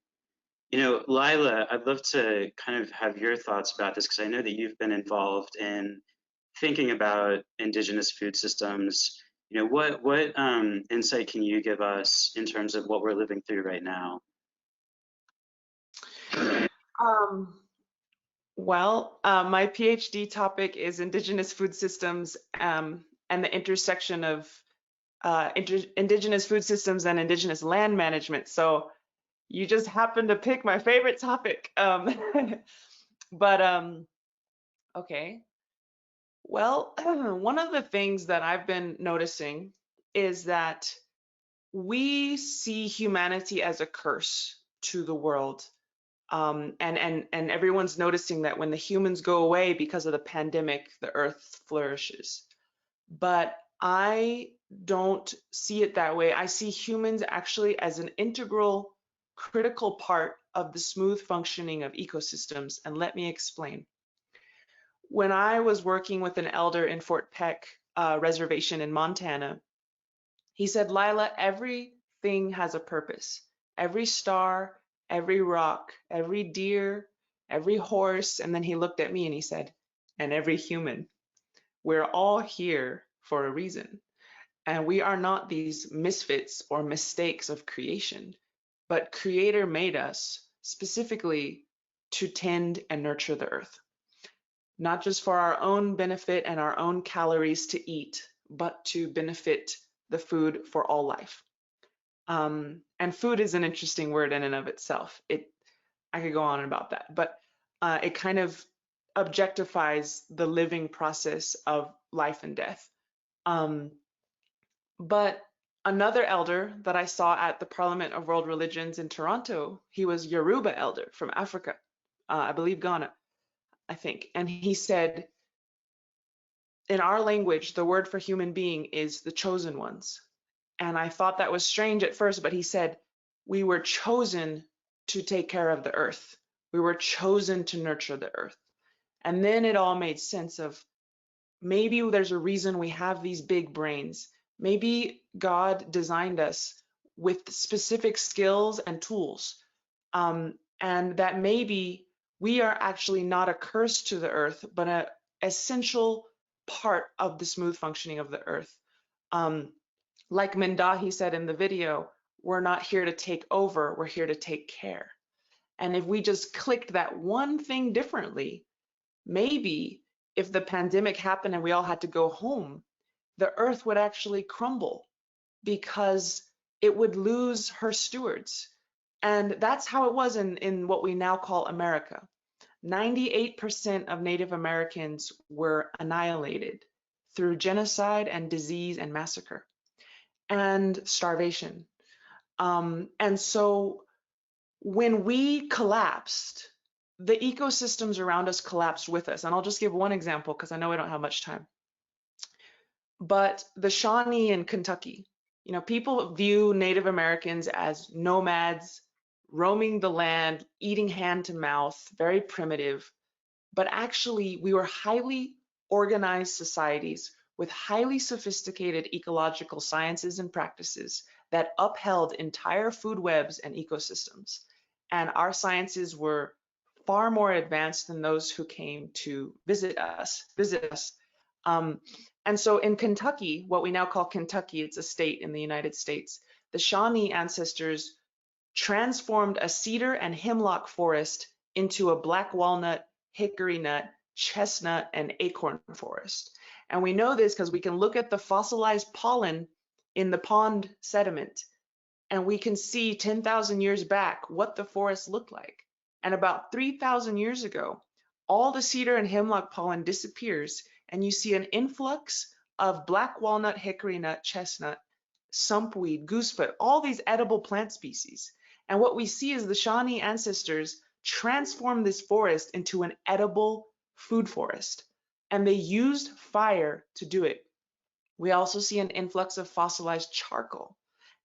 Lyla, I'd love to kind of have your thoughts about this, because I know that you've been involved in thinking about indigenous food systems. What insight can you give us in terms of what we're living through right now? Well, my PhD topic is Indigenous food systems and the intersection of Indigenous food systems and Indigenous land management. So You just happened to pick my favorite topic. But okay. Well, one of the things that I've been noticing is that we see humanity as a curse to the world. And everyone's noticing that when the humans go away because of the pandemic, the earth flourishes. But I don't see it that way. I see humans actually as an integral, critical part of the smooth functioning of ecosystems. And let me explain. When I was working with an elder in Fort Peck Reservation in Montana, he said, Lyla, everything has a purpose. Every star, every rock, every deer, every horse. And then he looked at me and he said, and every human. We're all here for a reason. And we are not these misfits or mistakes of creation, but Creator made us specifically to tend and nurture the earth. Not just for our own benefit and our own calories to eat, but to benefit the food for all life. And food is an interesting word in and of itself. I could go on about that, but it kind of objectifies the living process of life and death. But another elder that I saw at the Parliament of World Religions in Toronto, he was Yoruba elder from Africa, I believe Ghana, I think. And he said, in our language, the word for human being is the chosen ones. And I thought that was strange at first, but he said, we were chosen to take care of the earth. We were chosen to nurture the earth. And then it all made sense of maybe there's a reason we have these big brains. Maybe God designed us with specific skills and tools. And that maybe we are actually not a curse to the earth, but an essential part of the smooth functioning of the earth. Like Mindahi said in the video, we're not here to take over, we're here to take care. And if we just clicked that one thing differently, maybe if the pandemic happened and we all had to go home, the earth would actually crumble because it would lose her stewards. And that's how it was in what we now call America. 98% of Native Americans were annihilated through genocide and disease and massacre and starvation. And so when we collapsed, the ecosystems around us collapsed with us. And I'll just give one example because I know I don't have much time. But the Shawnee in Kentucky, people view Native Americans as nomads, roaming the land, eating hand to mouth, very primitive. But actually, we were highly organized societies with highly sophisticated ecological sciences and practices that upheld entire food webs and ecosystems. And our sciences were far more advanced than those who came to visit us. And so in Kentucky, what we now call Kentucky, it's a state in the United States, the Shawnee ancestors transformed a cedar and hemlock forest into a black walnut, hickory nut, chestnut, and acorn forest. And we know this because we can look at the fossilized pollen in the pond sediment, and we can see 10,000 years back what the forest looked like. And about 3,000 years ago, all the cedar and hemlock pollen disappears, and you see an influx of black walnut, hickory nut, chestnut, sumpweed, goosefoot, all these edible plant species. And what we see is the Shawnee ancestors transformed this forest into an edible food forest, and they used fire to do it. We also see an influx of fossilized charcoal.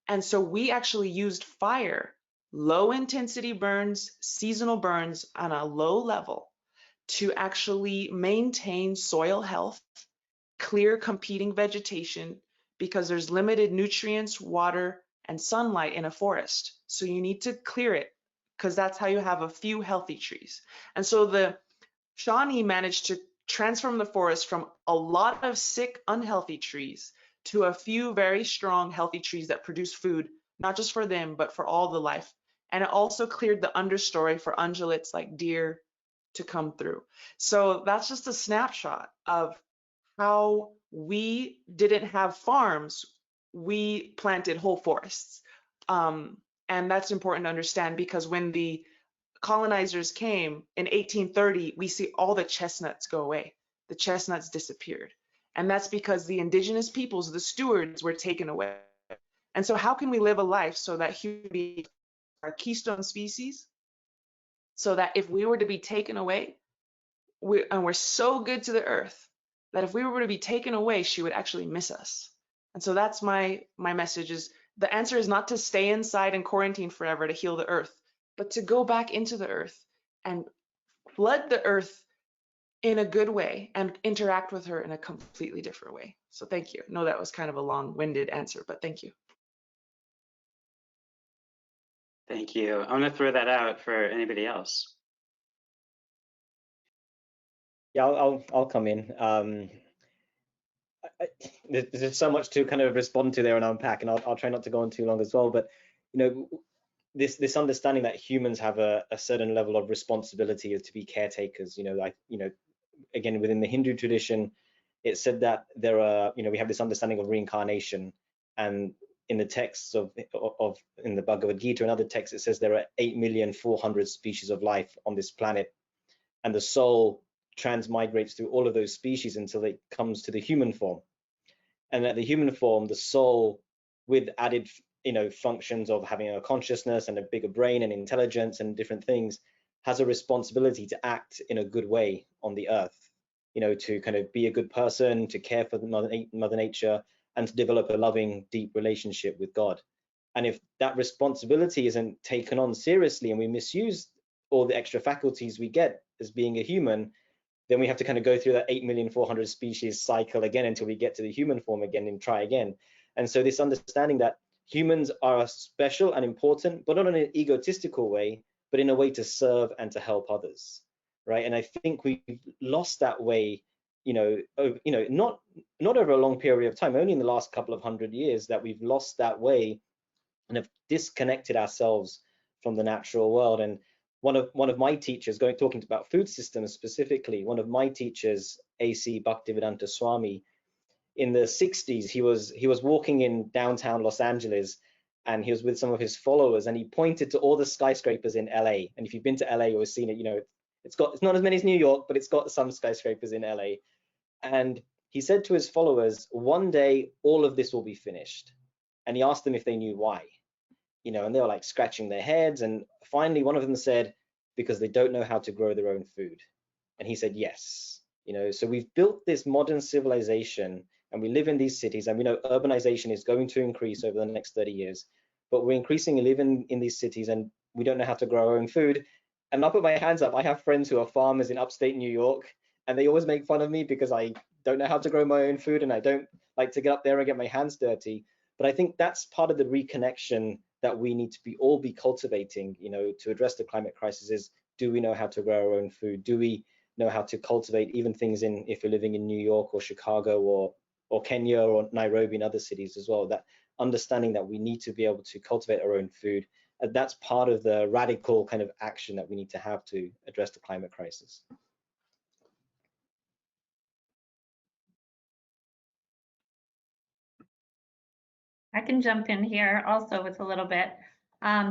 And so we actually used fire, low intensity burns, seasonal burns on a low level to actually maintain soil health, clear competing vegetation, because there's limited nutrients, water, and sunlight in a forest. So you need to clear it because that's how you have a few healthy trees. And so the Shawnee managed to transform the forest from a lot of sick, unhealthy trees to a few very strong, healthy trees that produce food, not just for them, but for all the life. And it also cleared the understory for ungulates like deer to come through. So that's just a snapshot of how we didn't have farms, we planted whole forests. And that's important to understand, because when the colonizers came in 1830, we see all the chestnuts go away. The chestnuts disappeared. And that's because the indigenous peoples, the stewards, were taken away. And so how can we live a life so that human beings are keystone species, so that if we were to be taken away, we're so good to the earth that if we were to be taken away, she would actually miss us. And so that's my message is, the answer is not to stay inside and quarantine forever to heal the earth, but to go back into the earth and flood the earth in a good way and interact with her in a completely different way. So thank you. No, that was kind of a long-winded answer, but thank you. Thank you. I'm gonna throw that out for anybody else. Yeah, I'll come in. There's so much to kind of respond to there and unpack, and I'll try not to go on too long as well. But you know, this understanding that humans have a certain level of responsibility to be caretakers. You know, like, you know, again, within the Hindu tradition, it said that there are, you know, we have this understanding of reincarnation, and in the texts of in the Bhagavad Gita and other texts, it says there are 8,400,000 species of life on this planet, and the soul transmigrates through all of those species until it comes to the human form. And at the human form, the soul, with added, you know, functions of having a consciousness and a bigger brain and intelligence and different things, has a responsibility to act in a good way on the earth, you know, to kind of be a good person, to care for Mother Nature, and to develop a loving, deep relationship with God. And if that responsibility isn't taken on seriously and we misuse all the extra faculties we get as being a human, then we have to kind of go through that 8,400,000 species cycle again until we get to the human form again and try again. And so this understanding that humans are special and important, but not in an egotistical way, but in a way to serve and to help others, right? And I think we've lost that way, not over a long period of time, only in the last couple of 100 years that we've lost that way and have disconnected ourselves from the natural world. And one of my teachers, talking about food systems specifically, one of my teachers, A.C. Bhaktivedanta Swami, in the 60s, he was walking in downtown Los Angeles, and he was with some of his followers, and he pointed to all the skyscrapers in LA. And if you've been to LA or seen it, you know, it's not as many as New York, but it's got some skyscrapers in LA. And he said to his followers, one day all of this will be finished. And he asked them if they knew why. You know, and they were like scratching their heads. And finally, one of them said, because they don't know how to grow their own food. And he said, yes. You know, so we've built this modern civilization, and we live in these cities, and we know urbanization is going to increase over the next 30 years, but we're increasingly living in these cities, and we don't know how to grow our own food. And I'll put my hands up. I have friends who are farmers in upstate New York, and they always make fun of me because I don't know how to grow my own food, and I don't like to get up there and get my hands dirty. But I think that's part of the reconnection that we need to all be cultivating, you know, to address the climate crisis. Is, do we know how to grow our own food? Do we know how to cultivate even things if you're living in New York or Chicago or Kenya or Nairobi and other cities as well? That understanding that we need to be able to cultivate our own food, that's part of the radical kind of action that we need to have to address the climate crisis. I can jump in here also with a little bit.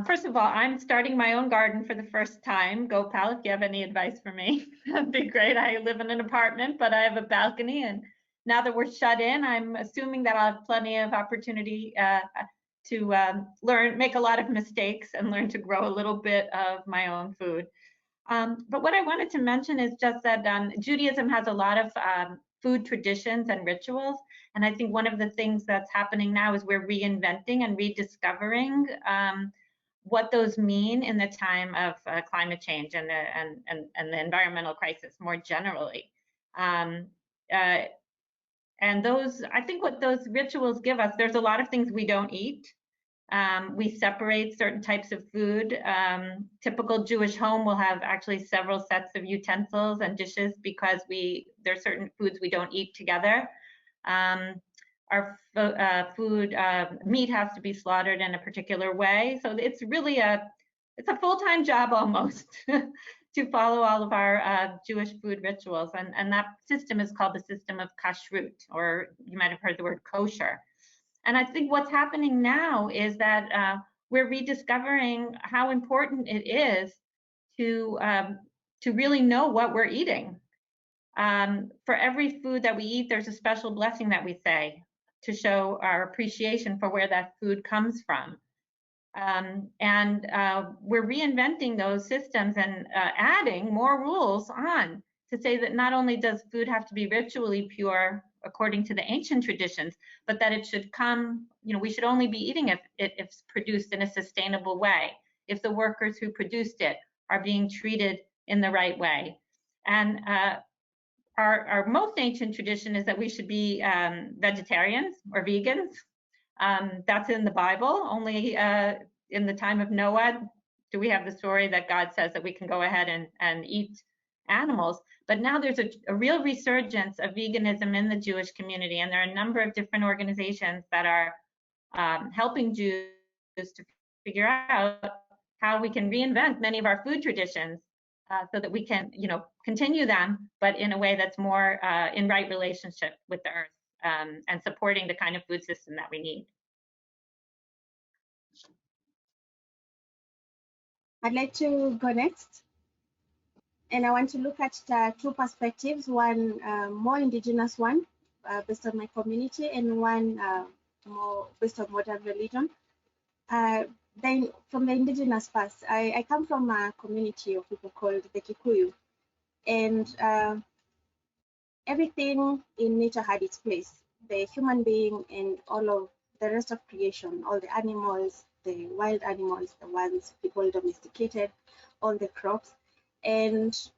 First of all, I'm starting my own garden for the first time. Gopal, if you have any advice for me, that'd be great. I live in an apartment, but I have a balcony, and now that we're shut in, I'm assuming that I'll have plenty of opportunity to learn, make a lot of mistakes, and learn to grow a little bit of my own food. But what I wanted to mention is just that Judaism has a lot of food traditions and rituals. And I think one of the things that's happening now is we're reinventing and rediscovering what those mean in the time of climate change and the environmental crisis more generally. And those, I think what those rituals give us, there's a lot of things we don't eat. We separate certain types of food. Typical Jewish home will have actually several sets of utensils and dishes because there's certain foods we don't eat together. Our food, meat has to be slaughtered in a particular way. So it's really it's a full-time job almost to follow all of our Jewish food rituals. And that system is called the System of Kashrut, or you might have heard the word kosher. And I think what's happening now is that we're rediscovering how important it is to really know what we're eating. For every food that we eat, there's a special blessing that we say to show our appreciation for where that food comes from. We're reinventing those systems and adding more rules on to say that not only does food have to be ritually pure according to the ancient traditions, but that it should come, we should only be eating if it's produced in a sustainable way, if the workers who produced it are being treated in the right way. And our most ancient tradition is that we should be vegetarians or vegans. That's in the Bible. Only in the time of Noah do we have the story that God says that we can go ahead and eat animals. But now there's a real resurgence of veganism in the Jewish community, and there are a number of different organizations that are helping Jews to figure out how we can reinvent many of our food traditions so that we can, continue them, but in a way that's more in right relationship with the earth and supporting the kind of food system that we need. I'd like to go next. And I want to look at two perspectives, one more indigenous one based on my community, and one more based on modern religion. Then from the indigenous past, I come from a community of people called the Kikuyu, and everything in nature had its place. The human being and all of the rest of creation, all the animals, the wild animals, the ones people domesticated, all the crops, and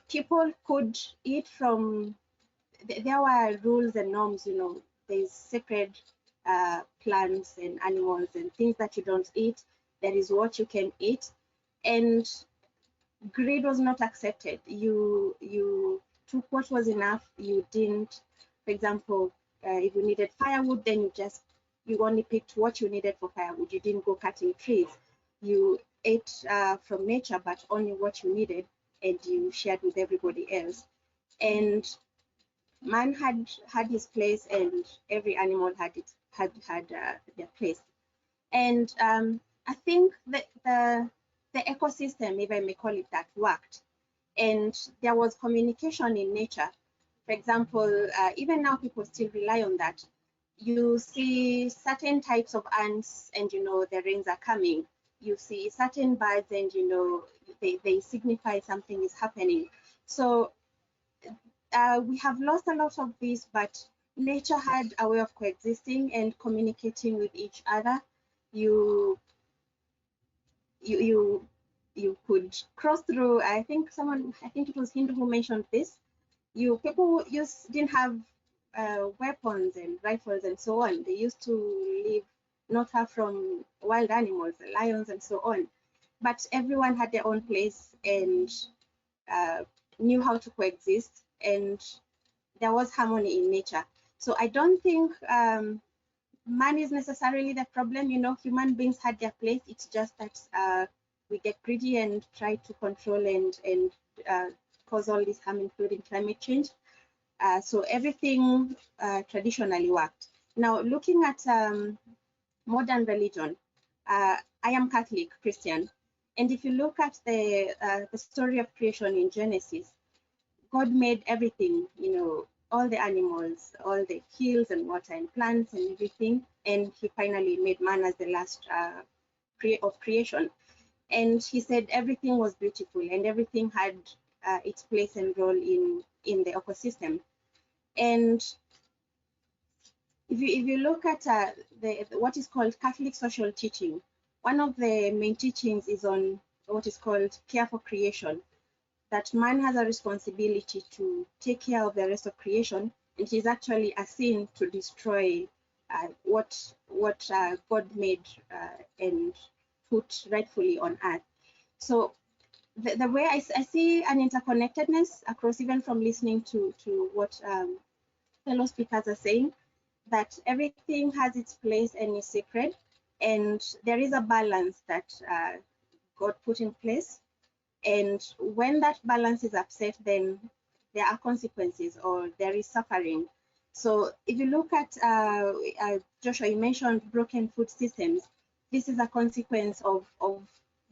people could eat from, there were rules and norms, there's sacred plants and animals and things that you don't eat. There is what you can eat, and greed was not accepted. You took what was enough. You didn't, for example, if you needed firewood, then you only picked what you needed for firewood. You didn't go cutting trees. You ate from nature, but only what you needed, and you shared with everybody else. And man had his place, and every animal had their place. And I think that the ecosystem, if I may call it that, worked, and there was communication in nature. For example, even now people still rely on that. You see certain types of ants, and the rains are coming. You see certain birds, and they signify something is happening. So we have lost a lot of this, but nature had a way of coexisting and communicating with each other. You could cross through. I think it was Hindou who mentioned this. People didn't have weapons and rifles and so on. They used to live not far from wild animals, lions and so on. But everyone had their own place and knew how to coexist, and there was harmony in nature. So I don't think man is necessarily the problem. Human beings had their place. It's just that we get greedy and try to control and cause all this harm, including climate change. So everything traditionally worked. Now, looking at modern religion, I am Catholic Christian, and if you look at the story of creation in Genesis, God made everything, all the animals, all the hills and water and plants and everything, and he finally made man as the last of creation. And he said everything was beautiful and everything had its place and role in the ecosystem. And if you look at what is called Catholic social teaching, one of the main teachings is on what is called care for creation, that man has a responsibility to take care of the rest of creation, and it is actually a sin to destroy what God made and put rightfully on earth. So the way I see an interconnectedness across, even from listening to what fellow speakers are saying, that everything has its place and is sacred, and there is a balance that God put in place. And when that balance is upset, then there are consequences or there is suffering. So if you look at, Joshua, you mentioned broken food systems. this is a consequence of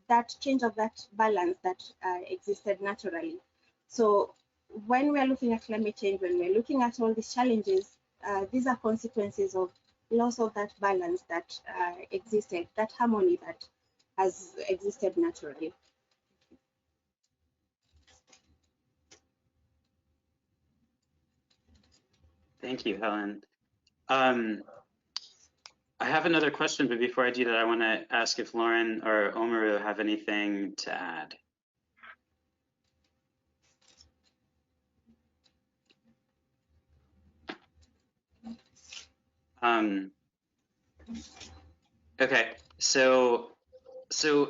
that change of that balance that existed naturally. So when we're looking at climate change, when we're looking at all these challenges, these are consequences of loss of that balance that existed, that harmony that has existed naturally. Thank you, Helen. I have another question, but before I do that, I want to ask if Lauren or Oumarou have anything to add. Okay, so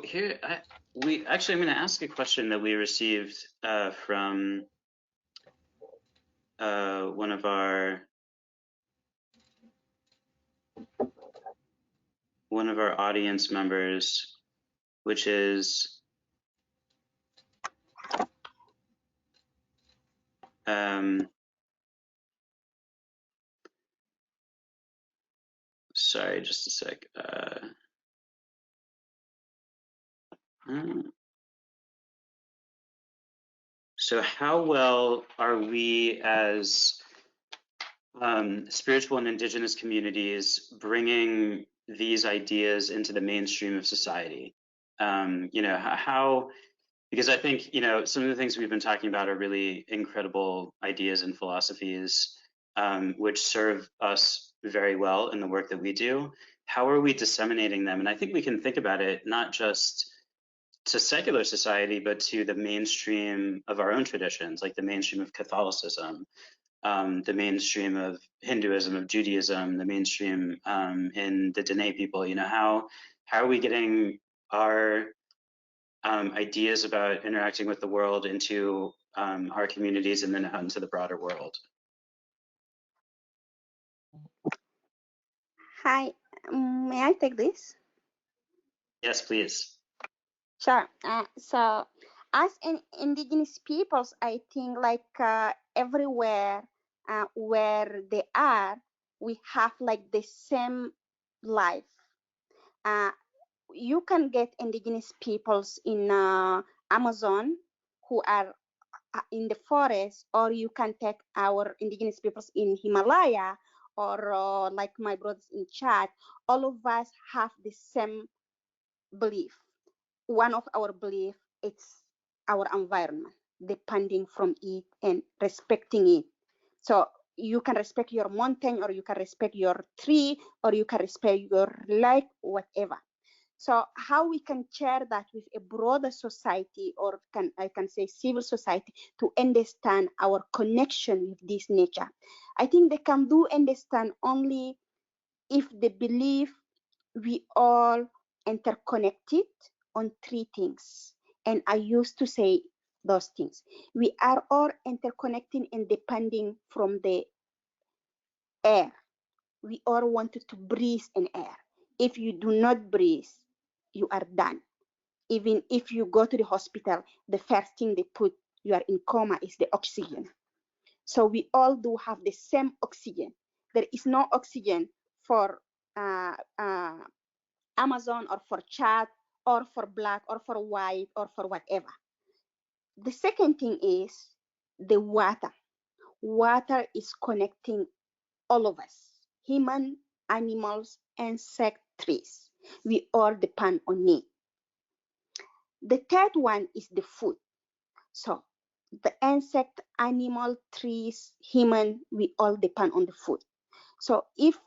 here I'm going to ask a question that we received from one of our audience members, which is sorry, just a sec. So how well are we as spiritual and indigenous communities bringing these ideas into the mainstream of society? You know, how, because I think, you know, some of the things we've been talking about are really incredible ideas and philosophies which serve us very well in the work that we do. How are we disseminating them? And I think we can think about it not just to secular society, but to the mainstream of our own traditions, like the mainstream of Catholicism, the mainstream of Hinduism, of Judaism, the mainstream in the Diné people. You know, how are we getting our ideas about interacting with the world into our communities and then out into the broader world? Hi, may I take this? Yes, please. Sure. So, as indigenous peoples, I think like everywhere where they are, we have like the same life. You can get indigenous peoples in Amazon who are in the forest, or you can take our indigenous peoples in Himalaya, or like my brothers in Chad. All of us have the same belief. One of our belief, it's our environment, depending from it and respecting it. So you can respect your mountain, or you can respect your tree, or you can respect your lake, whatever. So how we can share that with a broader society, or I can say civil society, to understand our connection with this nature. I think they can do understand only if they believe we all interconnected on three things. And I used to say those things. We are all interconnecting and depending from the air. We all wanted to breathe in air. If you do not breathe, you are done. Even if you go to the hospital, the first thing they put you are in coma is the oxygen. So we all do have the same oxygen. There is no oxygen for Amazon, or for Chad, or for black, or for white, or for whatever. The second thing is the water. Water is connecting all of us, human, animals, insects, trees. We all depend on it. The third one is the food. So the insect, animal, trees, human, we all depend on the food. So if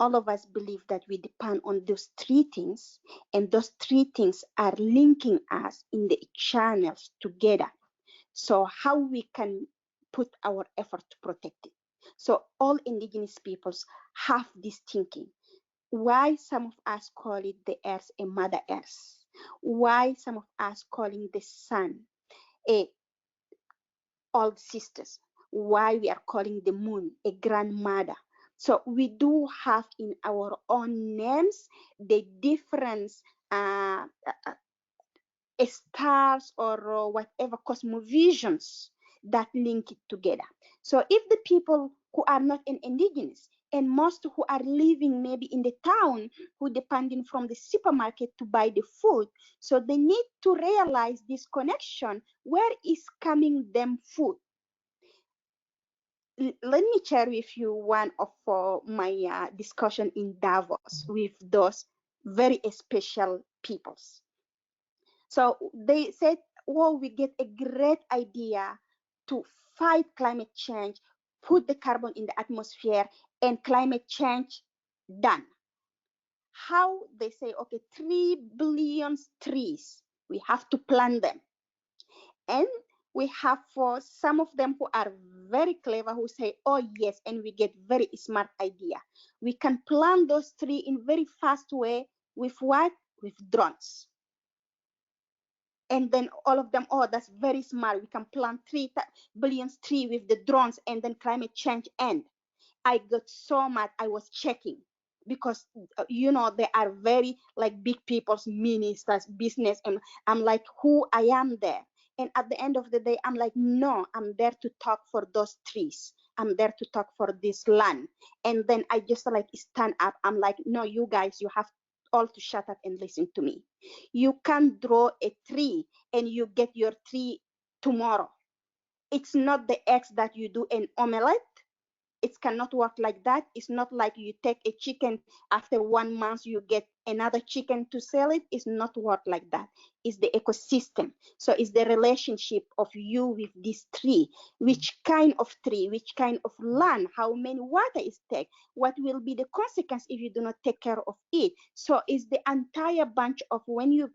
all of us believe that we depend on those three things, and those three things are linking us in the channels together, so how we can put our effort to protect it. So all indigenous peoples have this thinking. Why some of us call it the earth a mother earth? Why some of us calling the sun a old sisters? Why we are calling the moon a grandmother? So we do have in our own names the different stars, or whatever cosmovisions that link it together. So if the people who are not indigenous and most who are living maybe in the town who depending from the supermarket to buy the food. So they need to realize this connection. Where is coming them food? Let me share with you one of my discussion in Davos with those very special peoples. So they said, well, we get a great idea to fight climate change, put the carbon in the atmosphere, and climate change done. How? They say, okay, 3 billion trees, we have to plant them. And we have for some of them who are very clever who say, oh yes, and we get very smart idea. We can plant those trees in very fast way with what? With drones. And then all of them, oh, that's very smart. We can plant 3 billion trees with the drones and then climate change end. I got so mad, I was checking because, you know, they are very like big people's ministers, business. And I'm like, who I am there? And at the end of the day, I'm like, no, I'm there to talk for those trees. I'm there to talk for this land. And then I just like stand up. I'm like, no, you guys, you have all to shut up and listen to me. You can draw a tree and you get your tree tomorrow. It's not the eggs that you do an omelette. It cannot work like that. It's not like you take a chicken, after 1 month you get another chicken to sell it. It's not work like that. It's the ecosystem. So it's the relationship of you with this tree. Which kind of tree, which kind of land, how many water is take, what will be the consequence if you do not take care of it. So it's the entire bunch of when you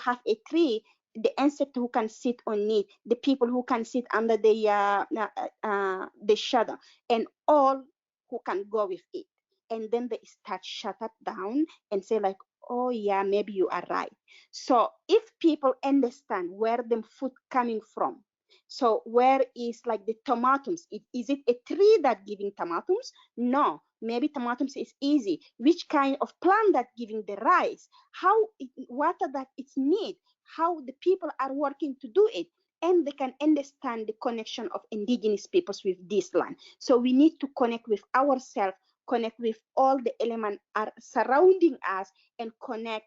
have a tree, the insect who can sit on it, the people who can sit under the shadow, and all who can go with it. And then they start shut up down and say like, oh yeah, maybe you are right. So if people understand where the food coming from, so where is like the tomatoes? Is it a tree that giving tomatoes? No, maybe tomatoes is easy. Which kind of plant that giving the rice? How water that it's need? How the people are working to do it? And they can understand the connection of indigenous peoples with this land. So we need to connect with ourselves, connect with all the elements are surrounding us, and connect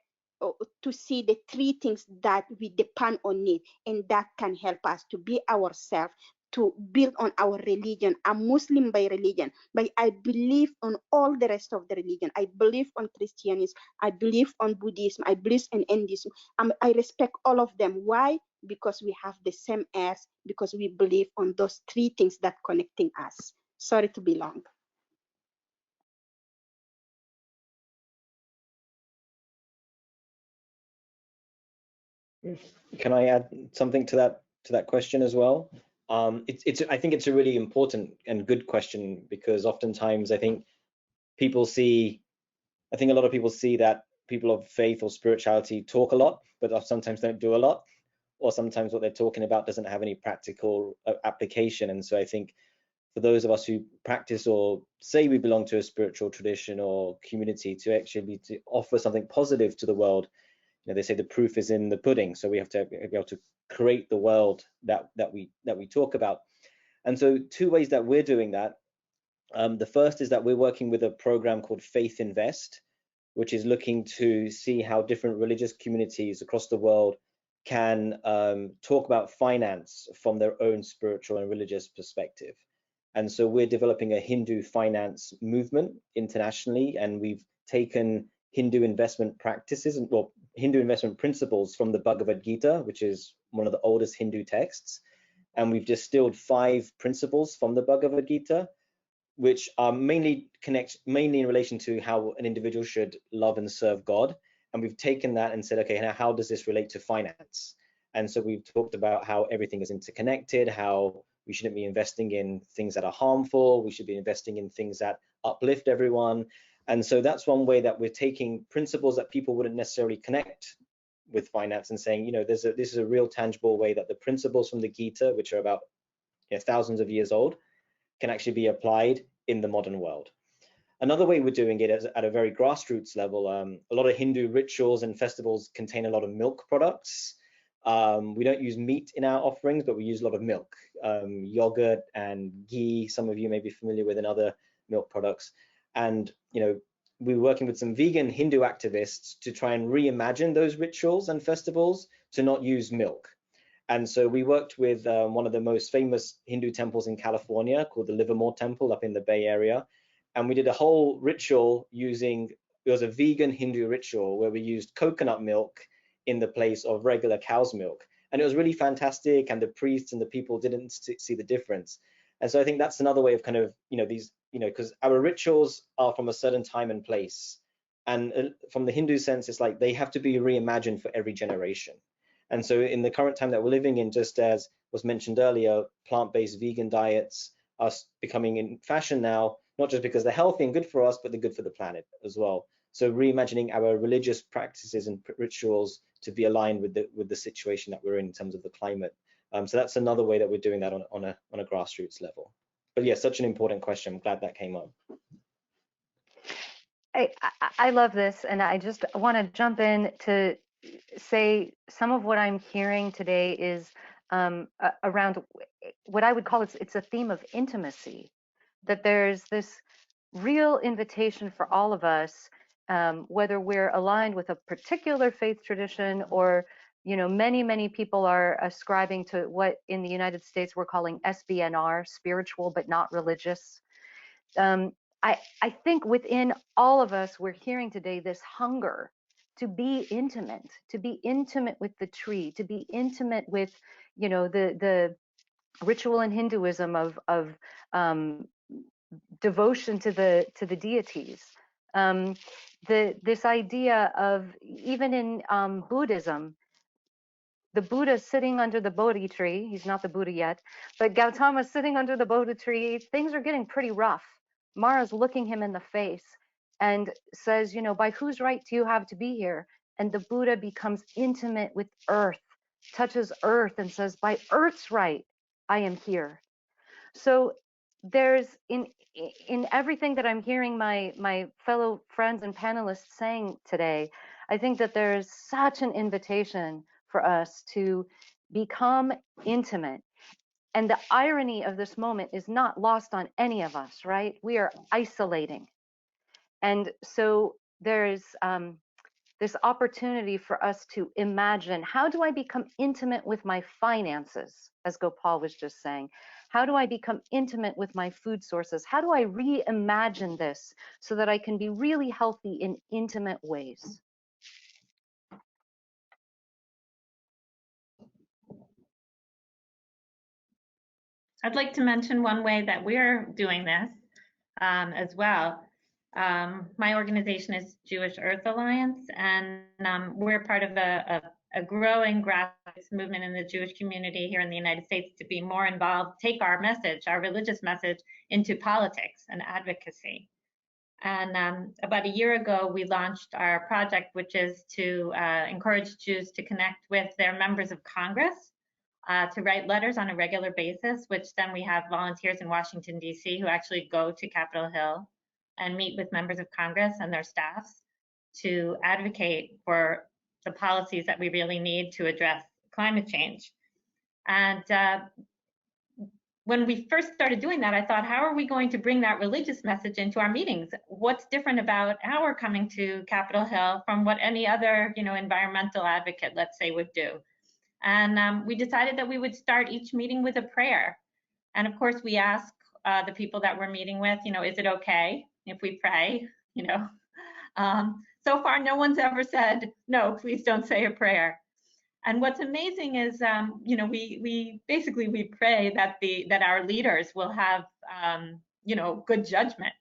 to see the 3 things that we depend on it, and that can help us to be ourselves, to build on our religion. I'm Muslim by religion, but I believe on all the rest of the religion. I believe on Christianity, I believe on Buddhism, I believe in Hinduism. I respect all of them. Why? Because we have the same earth, because we believe on those 3 things that connecting us. Sorry to be long. Can I add something to that question as well? I think it's a really important and good question, because oftentimes I think a lot of people see that people of faith or spirituality talk a lot, but sometimes don't do a lot, or sometimes what they're talking about doesn't have any practical application. And so I think for those of us who practice or say we belong to a spiritual tradition or community, to actually to offer something positive to the world, you know, they say the proof is in the pudding. So we have to be able to create the world that we talk about. And so 2 ways that we're doing that. The first is that we're working with a program called Faith Invest, which is looking to see how different religious communities across the world can talk about finance from their own spiritual and religious perspective. And so we're developing a Hindu finance movement internationally, and we've taken Hindu investment practices and Hindu investment principles from the Bhagavad Gita, which is one of the oldest Hindu texts, and we've distilled 5 principles from the Bhagavad Gita, which are mainly in relation to how an individual should love and serve God. And we've taken that and said, okay, now how does this relate to finance? And so we've talked about how everything is interconnected, how we shouldn't be investing in things that are harmful, we should be investing in things that uplift everyone. And so that's one way that we're taking principles that people wouldn't necessarily connect with finance and saying, you know, this is a real tangible way that the principles from the Gita, which are about thousands of years old, can actually be applied in the modern world. Another way we're doing it is at a very grassroots level. A lot of Hindu rituals and festivals contain a lot of milk products. We don't use meat in our offerings, but we use a lot of milk, yogurt and ghee. Some of you may be familiar with, and other milk products. And, you know, we were working with some vegan Hindu activists to try and reimagine those rituals and festivals to not use milk. And so we worked with one of the most famous Hindu temples in California called the Livermore Temple up in the Bay Area. And we did a whole ritual using, it was a vegan Hindu ritual where we used coconut milk in the place of regular cow's milk. And it was really fantastic, and the priests and the people didn't see the difference. And so I think that's another way of kind of, you know, these, you know, because our rituals are from a certain time and place. And from the Hindu sense, it's like they have to be reimagined for every generation. And so in the current time that we're living in, just as was mentioned earlier, plant-based vegan diets are becoming in fashion now, not just because they're healthy and good for us, but they're good for the planet as well. So reimagining our religious practices and rituals to be aligned with the situation that we're in terms of the climate. So that's another way that we're doing that on a grassroots level. But yeah, such an important question. I'm glad that came up. I love this, and I just want to jump in to say some of what I'm hearing today is around what I would call it's a theme of intimacy, that there's this real invitation for all of us, whether we're aligned with a particular faith tradition or, you know, many people are ascribing to what in the United States we're calling SBNR, spiritual but not religious. I think within all of us, we're hearing today this hunger to be intimate with the tree, to be intimate with, you know, the ritual in Hinduism of devotion to the deities. This idea of, even in Buddhism, the Buddha sitting under the Bodhi tree. He's not the Buddha yet, but Gautama sitting under the Bodhi tree. Things are getting pretty rough. Mara's looking him in the face and says, you know, by whose right do you have to be here? And the Buddha becomes intimate with earth, touches earth and says, by earth's right, I am here. So there's in everything that I'm hearing my fellow friends and panelists saying today, I think that there's such an invitation for us to become intimate. And the irony of this moment is not lost on any of us, right? We are isolating. And so there's this opportunity for us to imagine, how do I become intimate with my finances, as Gopal was just saying? How do I become intimate with my food sources? How do I reimagine this so that I can be really healthy in intimate ways? I'd like to mention one way that we're doing this as well. My organization is Jewish Earth Alliance, and we're part of a growing grassroots movement in the Jewish community here in the United States to be more involved, take our message, our religious message, into politics and advocacy. And about a year ago, we launched our project, which is to encourage Jews to connect with their members of Congress, to write letters on a regular basis, which then we have volunteers in Washington, D.C. who actually go to Capitol Hill and meet with members of Congress and their staffs to advocate for the policies that we really need to address climate change. And when we first started doing that, I thought, how are we going to bring that religious message into our meetings? What's different about our coming to Capitol Hill from what any other, you know, environmental advocate, let's say, would do? And we decided that we would start each meeting with a prayer. And of course, we ask the people that we're meeting with, you know, is it okay if we pray? You know, so far, no one's ever said, no, please don't say a prayer. And what's amazing is, you know, we pray that our leaders will have, you know, good judgment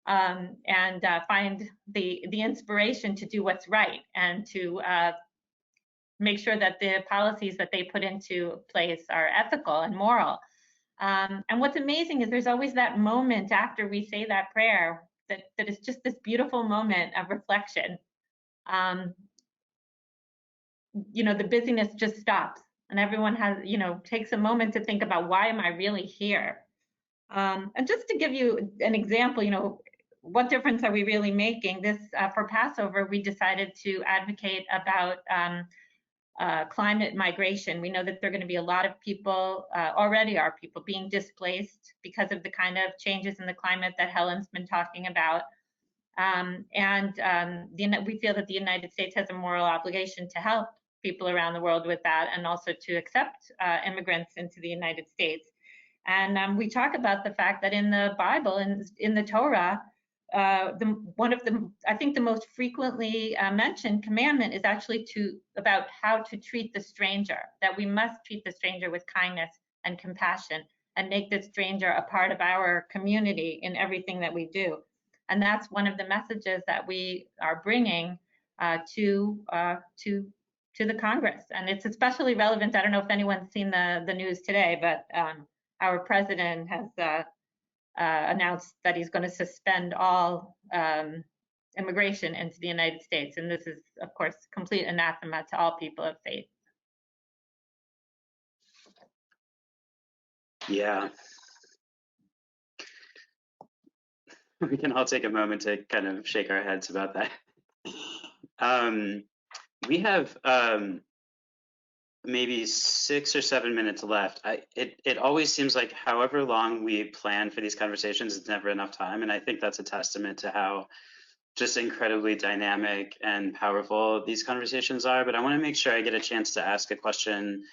and find the inspiration to do what's right and to make sure that the policies that they put into place are ethical and moral. And what's amazing is there's always that moment after we say that prayer that is just this beautiful moment of reflection. You know, the busyness just stops and everyone has, you know, takes a moment to think about, why am I really here? And just to give you an example, you know, what difference are we really making? This for Passover, we decided to advocate about climate migration. We know that there are going to be a lot of people, already are people being displaced because of the kind of changes in the climate that Hellen's been talking about. We feel that the United States has a moral obligation to help people around the world with that, and also to accept immigrants into the United States. And we talk about the fact that in the Bible, in the Torah, one of the, I think the most frequently mentioned commandment is actually about how to treat the stranger, that we must treat the stranger with kindness and compassion and make the stranger a part of our community in everything that we do. And that's one of the messages that we are bringing to the Congress. And it's especially relevant. I don't know if anyone's seen the news today, but our president has announced that he's going to suspend all immigration into the United States. And this is, of course, complete anathema to all people of faith. Yeah. We can all take a moment to kind of shake our heads about that. We have maybe 6 or 7 minutes left. It always seems like however long we plan for these conversations, it's never enough time. And I think that's a testament to how just incredibly dynamic and powerful these conversations are. But I want to make sure I get a chance to ask a question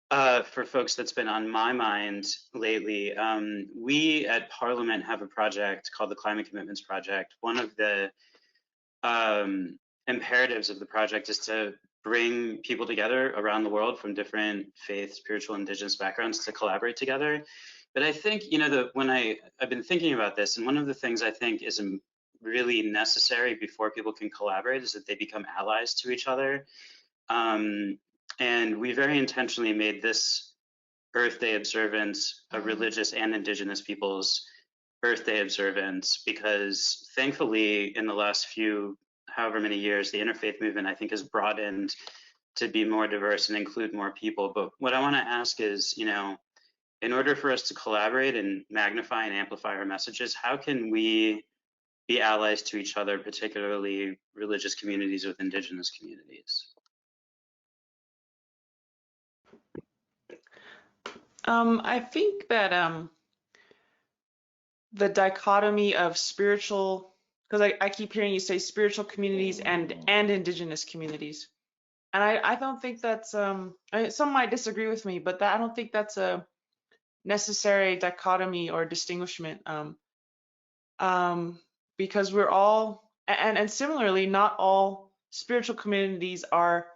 for folks that's been on my mind lately. We at Parliament have a project called the Climate Commitments Project. One of the imperatives of the project is to bring people together around the world from different faith, spiritual, indigenous backgrounds to collaborate together. But I think, you know, when I've been thinking about this, and one of the things I think is really necessary before people can collaborate is that they become allies to each other. And we very intentionally made this Earth Day observance a religious and indigenous peoples Earth Day observance, because thankfully in the last however many years, the interfaith movement, I think, has broadened to be more diverse and include more people. But what I want to ask is, you know, in order for us to collaborate and magnify and amplify our messages, how can we be allies to each other, particularly religious communities with indigenous communities? I think that the dichotomy of spiritual, because I keep hearing you say spiritual communities and indigenous communities, and I don't think that's some might disagree with me, but I don't think that's a necessary dichotomy or distinguishment, because we're all, and similarly, not all spiritual communities are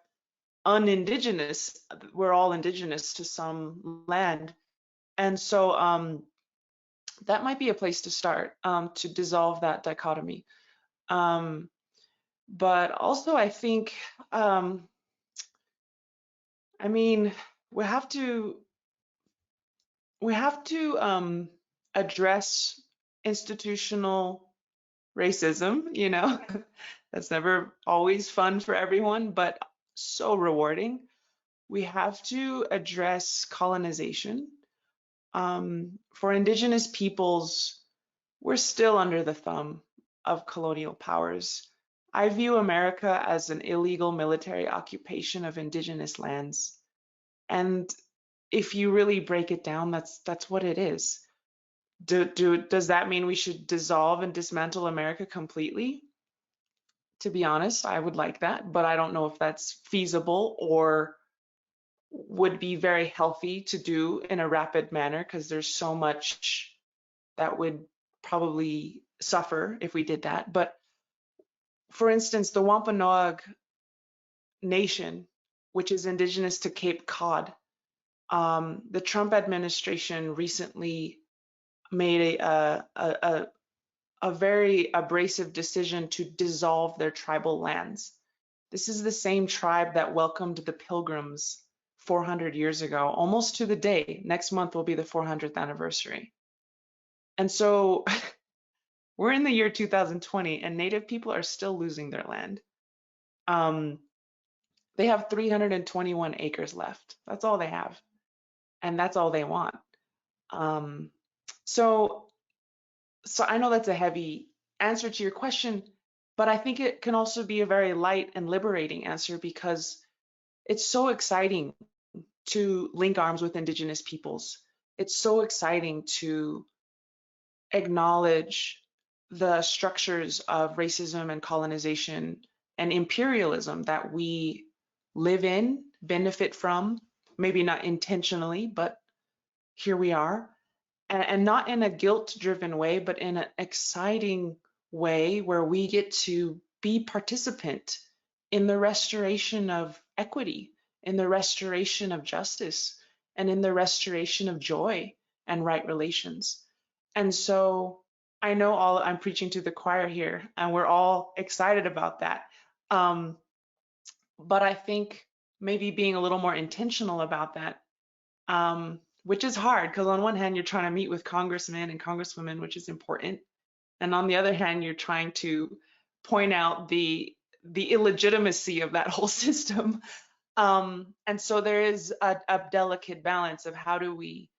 unindigenous. We're all indigenous to some land, and so that might be a place to start, to dissolve that dichotomy. But also, I think, I mean, we have to address institutional racism, you know. That's never always fun for everyone, but so rewarding. We have to address colonization. For indigenous peoples, we're still under the thumb of colonial powers. I view America as an illegal military occupation of indigenous lands. And if you really break it down, that's what it is. Does that mean we should dissolve and dismantle America completely? To be honest, I would like that, but I don't know if that's feasible or would be very healthy to do in a rapid manner, because there's so much that would probably suffer if we did that. But for instance, the Wampanoag Nation, which is indigenous to Cape Cod, the Trump administration recently made a very abrasive decision to dissolve their tribal lands. This is the same tribe that welcomed the Pilgrims 400 years ago, almost to the day. Next month will be the 400th anniversary. And so we're in the year 2020 and Native people are still losing their land. They have 321 acres left. That's all they have. And that's all they want. So I know that's a heavy answer to your question, but I think it can also be a very light and liberating answer, because it's so exciting to link arms with Indigenous peoples. It's so exciting to acknowledge the structures of racism and colonization and imperialism that we live in, benefit from, maybe not intentionally, but here we are. And not in a guilt-driven way, but in an exciting way where we get to be participant in the restoration of equity, in the restoration of justice, and in the restoration of joy and right relations. And so I know I'm preaching to the choir here, and we're all excited about that. But I think maybe being a little more intentional about that, which is hard, because on one hand, you're trying to meet with congressmen and congresswomen, which is important. And on the other hand, you're trying to point out the illegitimacy of that whole system. And so there is a delicate balance of how do we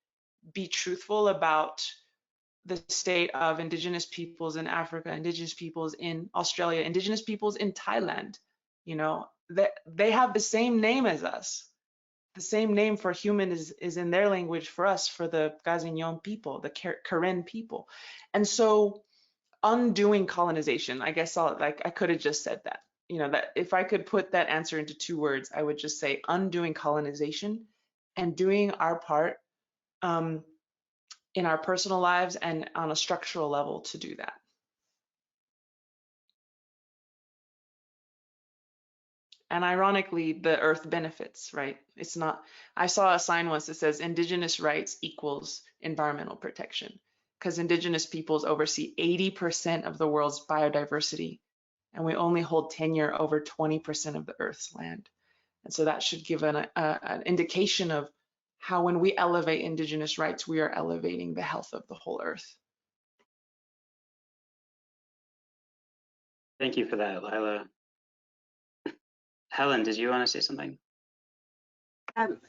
be truthful about the state of Indigenous peoples in Africa, Indigenous peoples in Australia, Indigenous peoples in Thailand. You know, they have the same name as us. The same name for human is in their language for us, for the Gazignon people, the Karen people. And so undoing colonization, I guess I could have just said that. You know, that if I could put that answer into 2 words, I would just say undoing colonization and doing our part in our personal lives and on a structural level to do that. And ironically, the earth benefits, right? It's not, I saw a sign once that says Indigenous rights equals environmental protection, because Indigenous peoples oversee 80% of the world's biodiversity, and we only hold tenure over 20% of the earth's land. And so that should give an indication of how when we elevate Indigenous rights, we are elevating the health of the whole earth. Thank you for that, Lyla. Hellen, did you want to say something?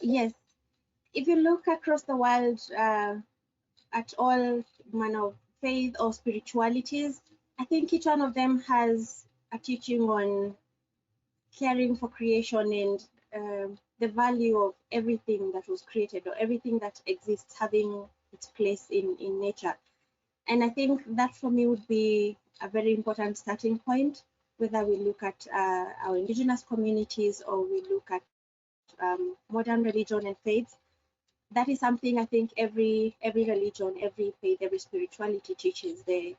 Yes. If you look across the world at all manner of faith or spiritualities, I think each one of them has a teaching on caring for creation and the value of everything that was created or everything that exists having its place in nature. And I think that for me would be a very important starting point, whether we look at our Indigenous communities or we look at modern religion and faith. That is something I think every religion, every faith, every spirituality teaches, the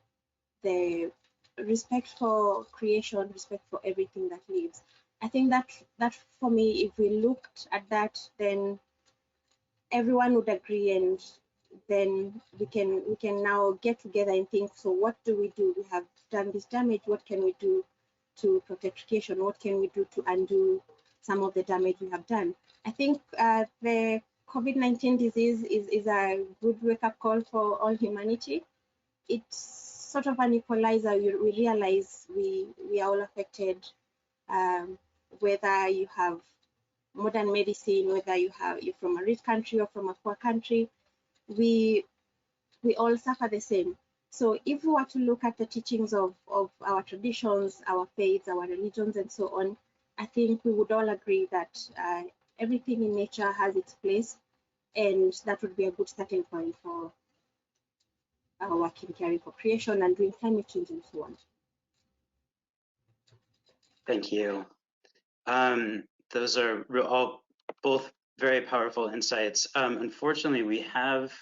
respect for creation, respect for everything that lives. I think that for me, if we looked at that, then everyone would agree, and then we can now get together and think, so what do? We have done this damage, what can we do to protect creation? What can we do to undo some of the damage we have done? I think the COVID-19 disease is a good wake-up call for all humanity. It's sort of an equalizer. We realize we are all affected, whether you have modern medicine, whether you're from a rich country or from a poor country, we all suffer the same. So if we were to look at the teachings of our traditions, our faiths, our religions, and so on, I think we would all agree that everything in nature has its place, and that would be a good starting point for our work in caring for creation and doing climate change and so on. Thank you. Those are all both very powerful insights. Unfortunately, we have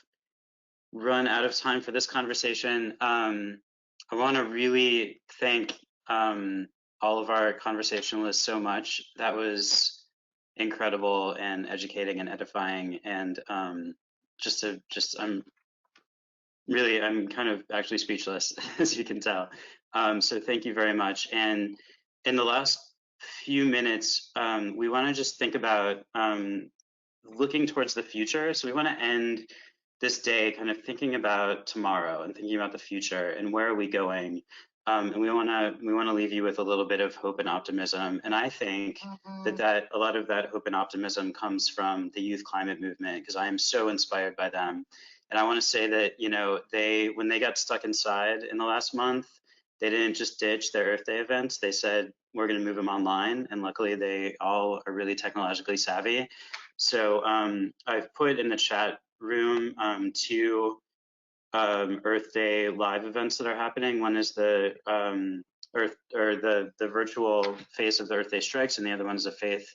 run out of time for this conversation. I want to really thank all of our conversationalists so much. That was incredible and educating and edifying, and I'm kind of actually speechless, as you can tell. So thank you very much. And in the last few minutes, we want to just think about looking towards the future. So we want to end this day kind of thinking about tomorrow and thinking about the future and where are we going. And we want to leave you with a little bit of hope and optimism. And I think that a lot of that hope and optimism comes from the youth climate movement, because I am so inspired by them. And I want to say that, you know, when they got stuck inside in the last month, they didn't just ditch their Earth Day events. They said, we're going to move them online, and luckily they all are really technologically savvy. So I've put in the chat room two Earth Day live events that are happening. One is the the virtual face of the Earth Day strikes, and the other one is a faith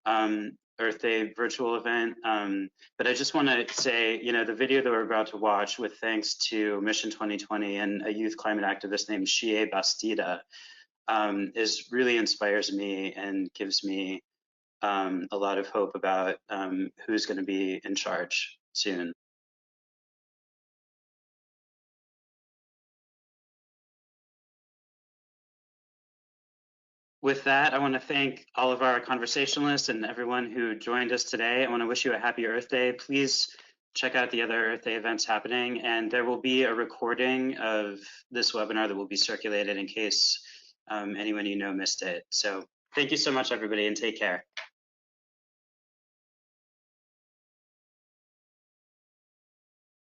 Earth Day virtual event. But I just want to say, you know, the video that we're about to watch, with thanks to Mission 2020 and a youth climate activist named Shie Bastida, really inspires me and gives me a lot of hope about who's going to be in charge soon. With that, I want to thank all of our conversationalists and everyone who joined us today. I want to wish you a happy Earth Day. Please check out the other Earth Day events happening, and there will be a recording of this webinar that will be circulated in case anyone you know missed it. So thank you so much, everybody, and take care.